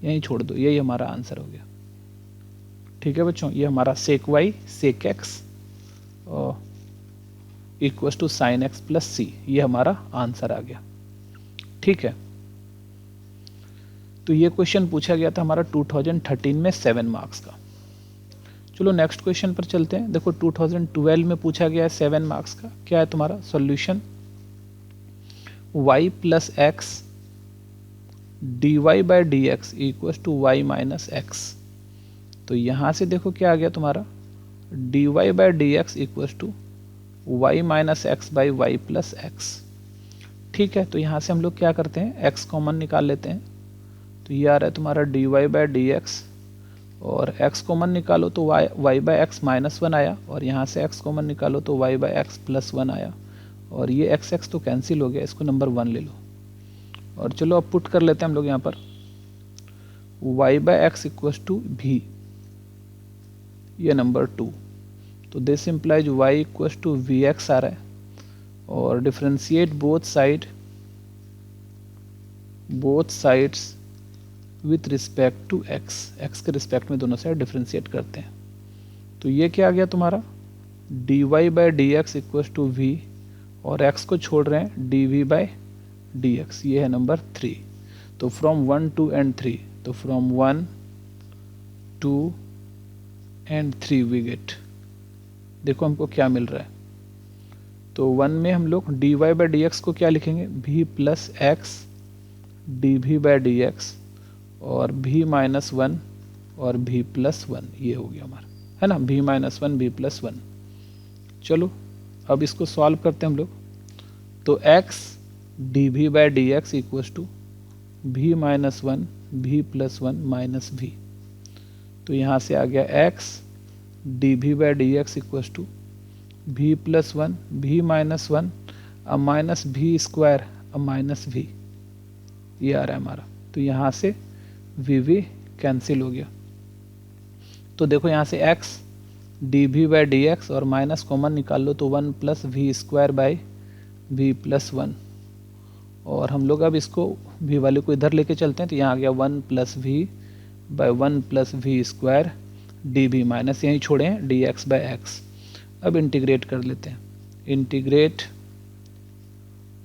यहीं छोड़ दो, यही हमारा आंसर हो गया। ठीक है बच्चों, ये हमारा sec y sec x equal to sine x plus c, ये हमारा आंसर आ गया। ठीक है, तो ये क्वेश्चन पूछा गया था हमारा 2013 में 7 मार्क्स का। चलो नेक्स्ट क्वेश्चन पर चलते हैं। देखो 2012 में पूछा गया है 7 मार्क्स का। क्या है तुम्हारा solution, y plus x d y by d x equal to y minus x. तो यहाँ से देखो क्या आ गया तुम्हारा d y by d x equal to y minus x by y plus x. ठीक है, तो यहाँ से हम लोग क्या करते हैं x कॉमन निकाल लेते हैं, तो ये आ रहा है तुम्हारा d y by d x, और x कॉमन निकालो तो वाई बाई एक्स माइनस 1 आया, और यहाँ से x कॉमन निकालो तो वाई बाई एक्स प्लस 1 आया, और ये x तो कैंसिल हो गया, इसको नंबर 1 ले लो। और चलो अब पुट कर लेते हैं हम लोग यहाँ पर y by x equal to भी, ये नंबर 2, तो this implies y equal to v x आ रहा है, और differentiate both sides with respect to x के रिस्पेक्ट में दोनों साइड डिफ्रेंशिएट करते हैं। तो ये क्या आ गया तुम्हारा d y by d x equal to v, और x को छोड़ रहे हैं d v by d x, ये है नंबर 3। तो फ्रॉम 1 2 एंड 3, तो फ्रॉम 1 2 एंड 3 वी गेट, देखो हमको क्या मिल रहा है। तो 1 में हम लोग d y by d x को क्या लिखेंगे v plus x d v by d x, और v माइनस 1 और v प्लस 1, ये हो गया हमारा, है ना, v माइनस 1 v प्लस 1। चलो अब इसको सॉल्व करते हैं हम लोग। तो x d v by d x equal to v minus 1 v plus 1 minus v, तो यहाँ से आ गया x d v by d x equal to v plus 1 v minus 1 अब माइनस v स्क्वायर अब माइनस v, ये आ रहा है हमारा। तो यहाँ से v कैंसिल हो गया, तो देखो यहाँ से x d v by d x और माइनस कॉमन निकाल लो, तो 1 plus v square by v plus 1, और हम लोग अब इसको v वाले को इधर लेके चलते हैं, तो यहाँ आ गया 1 plus v by 1 plus v square d v, minus यहीं छोड़े हैं डी एक्स बाई एक्स। अब इंटीग्रेट कर लेते हैं, इंटीग्रेट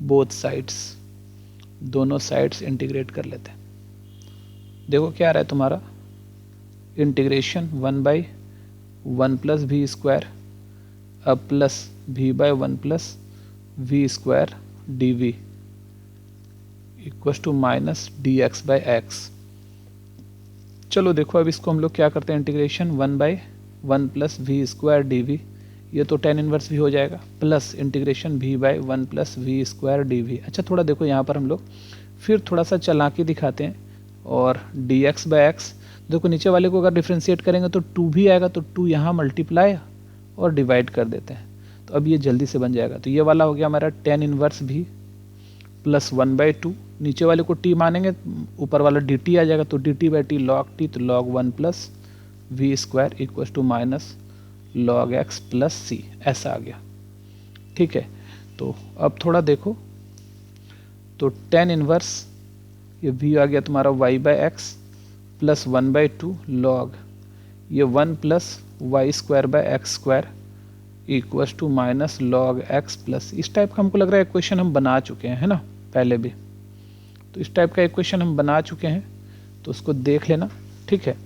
बोथ साइड्स, दोनों साइड्स इंटीग्रेट कर लेते हैं। देखो क्या आ रहा है तुम्हारा integration 1 by 1 plus v square अब plus v by 1 plus v square d v equal to minus d x by x. चलो देखो अब इसको हम लोग क्या करते हैं integration 1 by 1 plus v square d v, ये तो tan इनवर्स भी हो जाएगा, plus integration v by 1 plus v square d v. अच्छा थोड़ा देखो यहाँ पर हम लोग फिर थोड़ा सा चालाकी दिखाते हैं, और डी एक्स बाई एक्स, देखो नीचे वाले को अगर डिफ्रेंशिएट करेंगे तो 2 भी आएगा, तो 2 यहाँ मल्टीप्लाई और डिवाइड कर देते हैं, तो अब ये जल्दी से बन जाएगा। तो ये वाला हो गया हमारा tan इनवर्स भी प्लस 1 बाई 2, नीचे वाले को t मानेंगे, ऊपर वाला dt आ जाएगा, तो dt by t log t, तो log 1 plus v square equal to minus log x plus c, ऐसा आ गया। ठीक है, तो अब थोड़ा देखो, तो tan इनवर्स ये v आ गया तुम्हारा y by x plus 1 by 2 log ये 1 plus y square by x square equal to minus log x plus. इस टाइप का हमको लग रहा है इक्वेशन हम बना चुके हैं, है ना, पहले भी। तो इस टाइप का इक्वेशन हम बना चुके हैं, तो उसको देख लेना। ठीक है,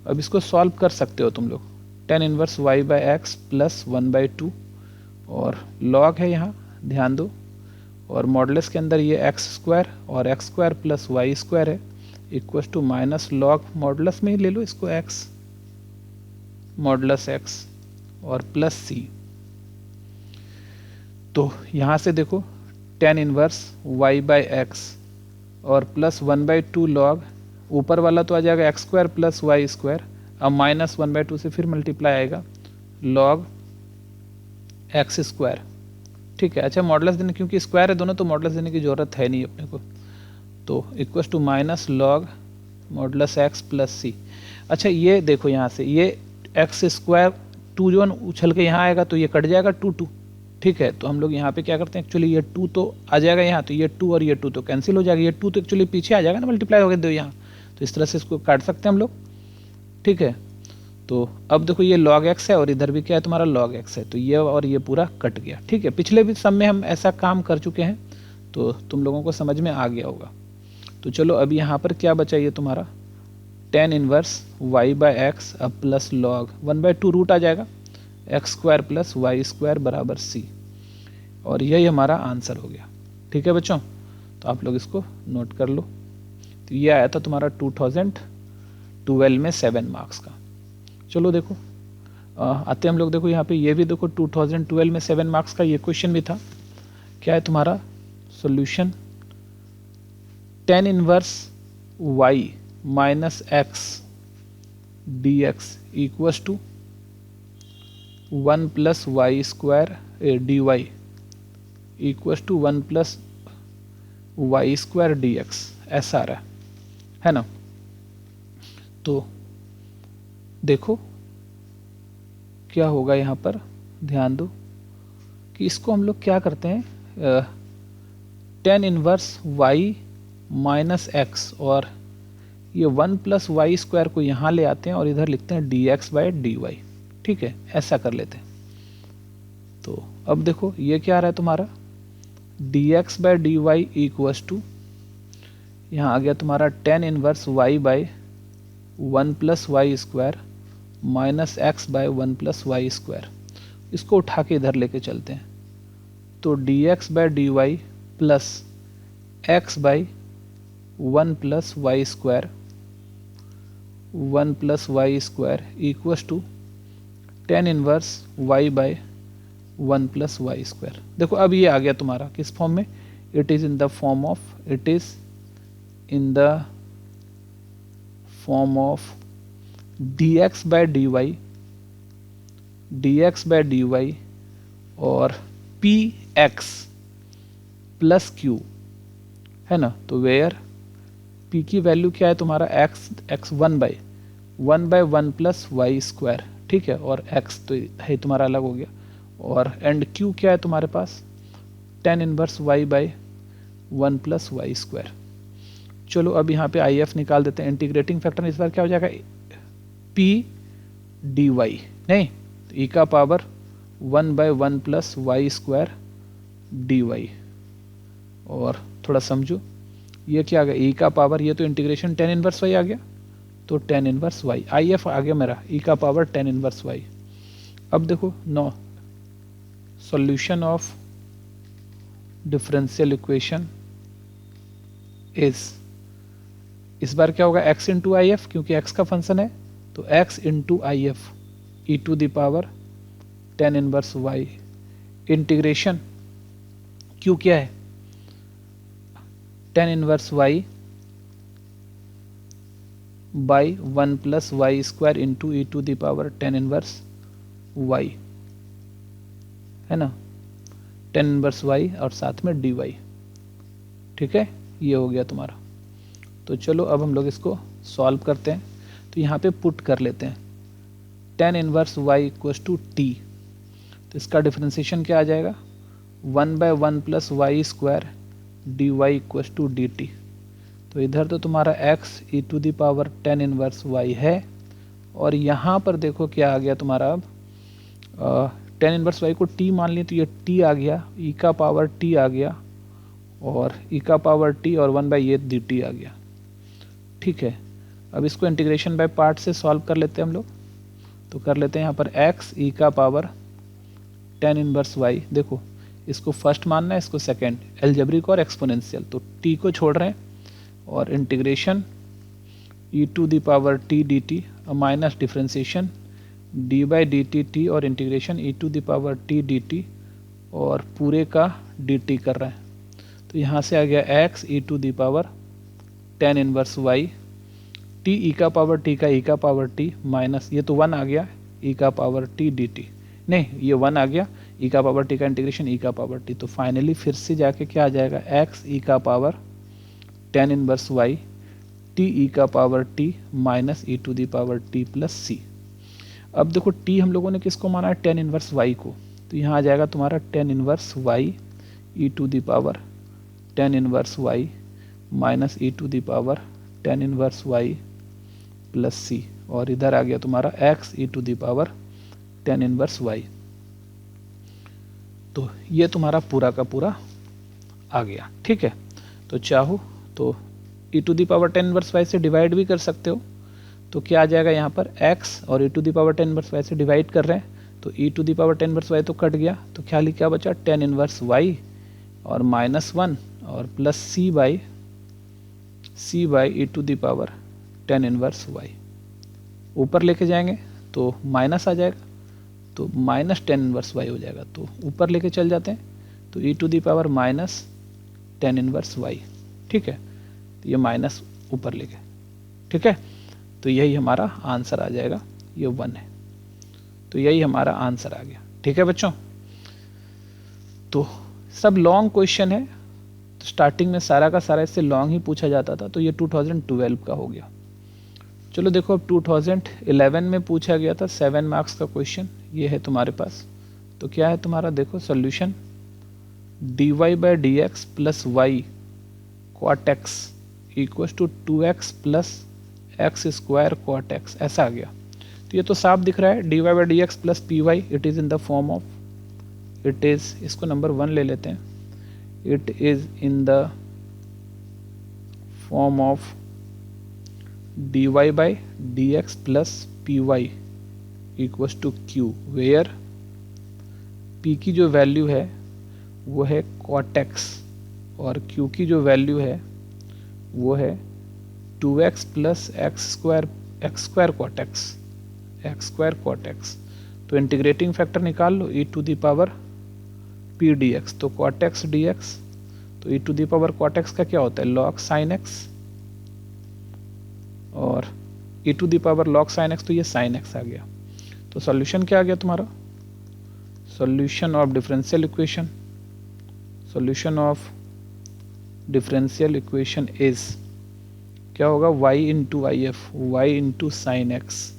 अब इसको सॉल्व कर सकते हो तुम लोग। tan inverse y by x plus 1 by 2 और लॉग है यहाँ ध्यान दो, और मॉडुलस के अंदर ये एक्स स्क्वायर और x square plus y square है equal to minus log modulus में ही ले लो इसको एक्स, मॉडुलस एक्स और प्लस सी। तो यहाँ से देखो tan inverse y by x और प्लस 1/2 लॉग, ऊपर वाला तो आ जाएगा x square plus y square, अब माइनस 1/2 से फिर मल्टीप्लाई आएगा लॉग एक्स स्क्वायर। ठीक है, अच्छा मॉडुलस देने, क्योंकि स्क्वायर है दोनों तो मॉडुलस देने की ज़रूरत है नहीं अपने को, तो equal to minus log modulus x plus c. अच्छा ये देखो यहाँ से ये एक्स स्क्वायर 2 जो उछल के यहाँ आएगा तो ये कट जाएगा 2 ठीक है, तो हम लोग यहाँ पे क्या करते हैं, एक्चुअली ये 2 तो आ जाएगा यहाँ, तो ये 2 और ये 2 तो कैंसिल हो जाएगा, ये 2 तो एक्चुअली पीछे आ जाएगा ना, मल्टीप्लाई हो गए दो यहाँ, तो इस तरह से इसको काट सकते हैं हम लोग। ठीक है, तो अब देखो ये log x है और इधर भी क्या है तुम्हारा log x है, तो ये और ये पूरा कट गया। ठीक है, पिछले भी सब में हम ऐसा काम कर चुके हैं तो तुम लोगों को समझ में आ गया होगा। तो चलो अब यहाँ पर क्या बचा, ये तुम्हारा tan inverse y by x अब प्लस लॉग 1/2 रूट आ जाएगा x square plus y square बराबर सी, और यही हमारा आंसर हो गया। ठीक है बच्चों, तो आप लोग इसको नोट कर लो। तो ये आया था तुम्हारा 2012 में 7 मार्क्स का। चलो देखो आते हम लोग, देखो यहाँ पे ये भी देखो 2012 में 7 मार्क्स का ये क्वेश्चन भी था। क्या है तुम्हारा solution, tan inverse y minus x d x equals to 1 plus y square d y equals to 1 plus y square d x, ऐसा आ रहा है ना। तो देखो क्या होगा यहाँ पर, ध्यान दो कि इसको हम लोग क्या करते हैं, tan inverse y minus x और ये 1 प्लस वाई स्क्वायर को यहाँ ले आते हैं और इधर लिखते हैं d x by d y. ठीक है, ऐसा कर लेते हैं। तो अब देखो ये क्या आ रहा है तुम्हारा d x by d y equals to, यहाँ आ गया तुम्हारा tan inverse y by 1 plus y square minus x by 1 plus y square. इसको उठा के इधर लेके चलते हैं, तो d x by d y plus x by 1 plus y square 1 plus y square equals to tan inverse y by 1 plus y square. देखो अब ये आ गया तुम्हारा किस फॉर्म में, it is in the form of, it is in the form of d x by d y, d x by d y और पी एक्स प्लस क्यू, है ना। तो वेयर पी की वैल्यू क्या है तुम्हारा x 1 by 1 plus y square. ठीक है, और x तो है तुम्हारा अलग हो गया, और एंड q क्या है तुम्हारे पास tan inverse y by 1 plus y square. चलो अब यहाँ पे IF निकाल देते हैं, इंटीग्रेटिंग फैक्टर इस बार क्या हो जाएगा p dy, नहीं तो e का power 1 by 1 plus y square dy, और थोड़ा समझो ये क्या आ गया e का पावर, ये तो इंटीग्रेशन tan इनवर्स y आ गया, तो tan इनवर्स y, IF आ गया मेरा e का पावर tan इनवर्स y। अब देखो no solution of differential equation is, इस बार क्या होगा x इंटू आई एफ, क्योंकि x का फंक्शन है तो x into I F e to the power tan inverse y integration q क्या है tan inverse y by 1 plus y square into e to the power tan inverse y, है ना, tan इनवर्स y और साथ में dy। ठीक है, ये हो गया तुम्हारा। तो चलो अब हम लोग इसको सॉल्व करते हैं, तो यहाँ पे पुट कर लेते हैं tan inverse y equals to t, तो इसका डिफरेंशिएशन क्या आ जाएगा 1 by 1 plus y square d y equals to d t. तो इधर तो तुम्हारा x e to the power tan inverse y है, और यहाँ पर देखो क्या आ गया तुम्हारा, अब tan इनवर्स y को t मान लिया तो ये t आ गया, e का पावर t आ गया, और e का पावर t और 1 बाई ये डी टी आ गया। ठीक है, अब इसको इंटीग्रेशन बाय पार्ट से सॉल्व कर लेते हैं हम लोग, तो कर लेते हैं यहाँ पर x e का पावर tan इनवर्स y। देखो इसको फर्स्ट मानना है, इसको सेकेंड, एल्जेब्रिक और एक्सपोनेंशियल। तो टी को छोड़ रहे हैं और integration e to the power t d t minus differentiation d by d t t और integration e to the power t d t और पूरे का डी टी कर रहे हैं। तो यहाँ से आ गया x e to the power tan inverse y t e का पावर टी का ई का पावर टी माइनस ये तो वन आ गया ई का पावर टी डी टी, नहीं ये वन आ गया ई का पावर टी का इंटीग्रेशन ई का पावर टी। तो फाइनली फिर से जाके क्या आ जाएगा एक्स ई का power tan inverse y t e का power t minus e to the power t plus c. अब देखो टी हम लोगों ने किसको माना है, टेन इनवर्स वाई को, तो यहाँ आ जाएगा तुम्हारा tan inverse y e to the power tan inverse y minus e to the power tan inverse y plus c, और इधर आ गया तुम्हारा x e to the power tan inverse y. तो ये तुम्हारा पूरा का पूरा आ गया। ठीक है, तो चाहो तो e to the power tan inverse y से डिवाइड भी कर सकते हो। तो क्या आ जाएगा यहाँ पर x और e to the power tan inverse y से डिवाइड कर रहे हैं, तो e to the power tan inverse y तो कट गया, तो खाली क्या बचा टेन इनवर्स वाई और माइनस वन और plus c by e to the power tan inverse y. ऊपर लेके जाएंगे तो माइनस आ जाएगा, तो माइनस टेन इनवर्स वाई हो जाएगा। तो ऊपर लेके चल जाते हैं, तो e to the power minus tan inverse y. ठीक है, तो ये माइनस ऊपर लेके, ठीक है, तो यही हमारा आंसर आ जाएगा, ये वन है। तो यही हमारा आंसर आ गया। ठीक है बच्चों, तो सब लॉन्ग क्वेश्चन है, तो स्टार्टिंग में सारा का सारा इससे लॉन्ग ही पूछा जाता था, तो ये 2012 का हो गया। चलो देखो अब 2011 में पूछा गया था 7 मार्क्स का क्वेश्चन, ये है तुम्हारे पास। तो क्या है तुम्हारा, देखो solution dy by d x plus y cot x equal to 2x plus x square cot x, ऐसा आ गया। तो ये तो साफ दिख रहा है, dy by d x plus p y, it is in the form of, it is, इसको नंबर 1 ले लेते हैं, it is in the form of dy by d x plus p y equal to q, where p की जो वैल्यू है वो है कॉट एक्स और q की जो वैल्यू है वो है 2x plus x square cot x. तो इंटीग्रेटिंग फैक्टर निकाल लो, e to the power p dx, तो कॉट एक्स डी एक्स, तो e to the power cot x का क्या होता है लॉग साइन एक्स, और e to the power log sine x, तो ये साइन एक्स आ गया। तो सॉल्यूशन क्या आ गया तुम्हारा, solution of differential equation, solution of differential equation is क्या होगा, y into I F, y into sine x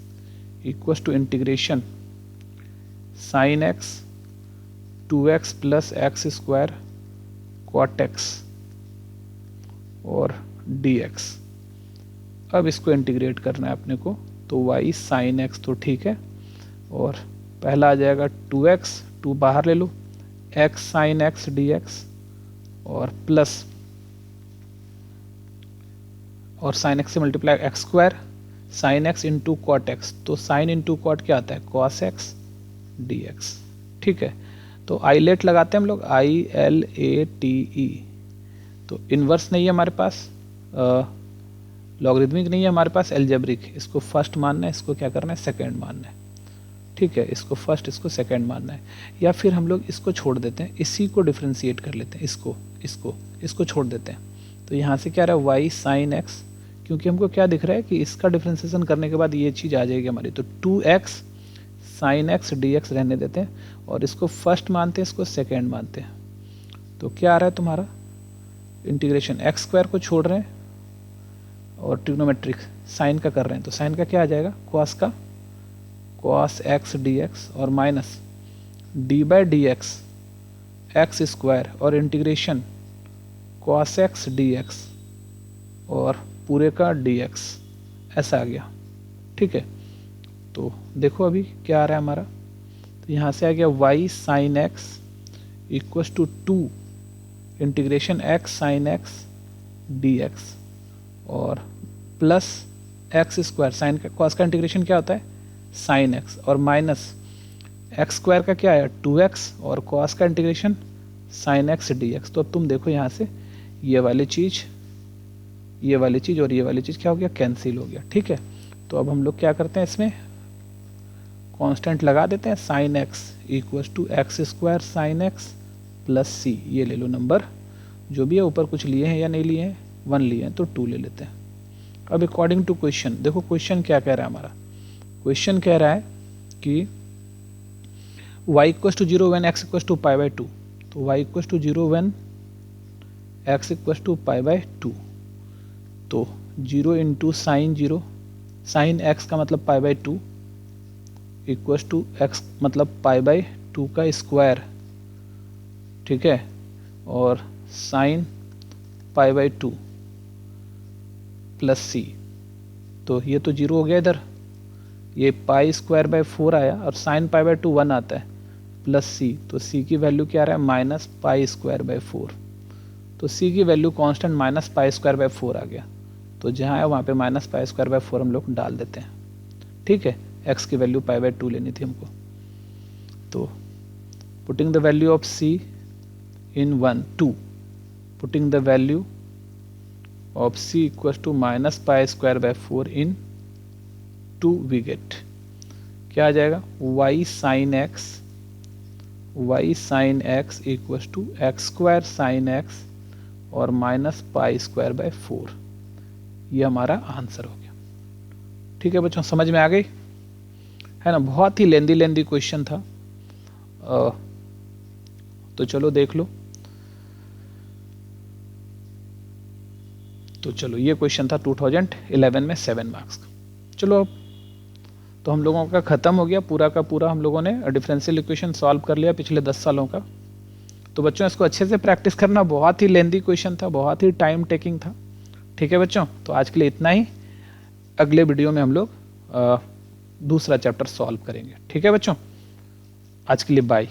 equal to integration sign x 2x plus x square cot x और dx। अब इसको इंटीग्रेट करना है अपने को, तो y साइन एक्स तो ठीक है, और पहला आ जाएगा 2x, 2 बाहर ले लो, x साइन एक्स dx और प्लस, और साइन एक्स से multiply x square sine x into cot x, तो साइन इंटू कॉट क्या आता है कॉस एक्स डी एक्स। ठीक है, तो आईलेट लगाते हैं हम लोग, ILATE, तो इन्वर्स नहीं है हमारे पास, लॉगरिदमिक नहीं है हमारे पास, एल्जेब्रिक, इसको फर्स्ट मानना है, इसको क्या करना है सेकंड मानना है। ठीक है, इसको फर्स्ट इसको सेकंड मानना है, या फिर हम लोग इसको छोड़ देते हैं, इसी को डिफ्रेंशिएट कर लेते हैं, इसको छोड़ देते हैं। तो यहाँ से क्या रहा है वाई साइन एक्स, क्योंकि हमको क्या दिख रहा है कि इसका डिफ्रेंसिएशन करने के बाद ये चीज़ आ जाएगी हमारी, तो 2x sign x d x रहने देते हैं, और इसको फर्स्ट मानते हैं, इसको सेकेंड मानते हैं। तो क्या आ रहा है तुम्हारा इंटीग्रेशन एक्स स्क्वायर को छोड़ रहे हैं और ट्रिग्नोमेट्रिक साइन का कर रहे हैं, तो साइन का क्या आ जाएगा कॉस का, कॉस एक्स डी एक्स और minus d by d x x square और integration cos x d x और पूरे का डी एक्स, ऐसा आ गया। ठीक है, तो देखो अभी क्या आ रहा है हमारा, तो यहाँ से आ गया y sine x equal to 2 integration x sine x d x और प्लस एक्स स्क्वायर, साइन का कॉस का इंटीग्रेशन क्या होता है साइन एक्स, और माइनस एक्स स्क्वायर का क्या है 2x और कॉस का integration sign x d x. तो अब तुम देखो यहाँ से ये वाली चीज़ और ये वाली चीज़ क्या हो गया, कैंसिल हो गया। ठीक है, तो अब हम लोग क्या करते हैं, इसमें कांस्टेंट लगा देते हैं, sine x equals to x square sine x plus c. ये ले लो नंबर जो भी है, ऊपर कुछ लिए हैं या नहीं लिए हैं, 1 लिए हैं तो 2 ले लेते हैं। अब अकॉर्डिंग टू क्वेश्चन, देखो क्वेश्चन क्या कह रहा है हमारा, क्वेश्चन कह रहा है कि y equals to 0 when x equals to pi by 2। तो y equals to 0 when x equals to pi by 2, तो 0 इंटू साइन 0, साइन x का मतलब pi by 2 equals to x मतलब पाई बाई 2 का स्क्वायर। ठीक है, और sine pi by 2 plus c, तो ये तो 0 हो गया इधर, ये पाई स्क्वायर बाई 4 आया और साइन पाई बाई 2 1 आता है प्लस सी, तो सी की वैल्यू क्या आ रहा है, माइनस पाई स्क्वायर बाई 4। तो सी की value constant minus pi square by 4 आ गया, तो जहाँ है वहाँ पे माइनस पाई स्क्वायर बाई 4 हम लोग डाल देते हैं। ठीक है, एक्स की वैल्यू पाई बाई 2 लेनी थी हमको, तो putting the value of c in 1 2, putting the value of c equals to minus pi square by 4 in 2, we get क्या आ जाएगा, y sine x equals to x square sine x और माइनस पाई स्क्वायर बाई 4। ये हमारा आंसर हो गया। ठीक है बच्चों, समझ में आ गई है ना, बहुत ही लेंदी क्वेश्चन था। तो चलो देख लो, तो चलो ये क्वेश्चन था 2011 में 7 मार्क्स का। चलो अब तो हम लोगों का ख़त्म हो गया, पूरा का पूरा हम लोगों ने डिफरेंशियल इक्वेशन सॉल्व कर लिया पिछले 10 सालों का। तो बच्चों इसको अच्छे से प्रैक्टिस करना, बहुत ही लेंदी क्वेश्चन था, बहुत ही टाइम टेकिंग था। ठीक है बच्चों, तो आज के लिए इतना ही, अगले वीडियो में हम लोग दूसरा चैप्टर सॉल्व करेंगे। ठीक है बच्चों, आज के लिए बाय।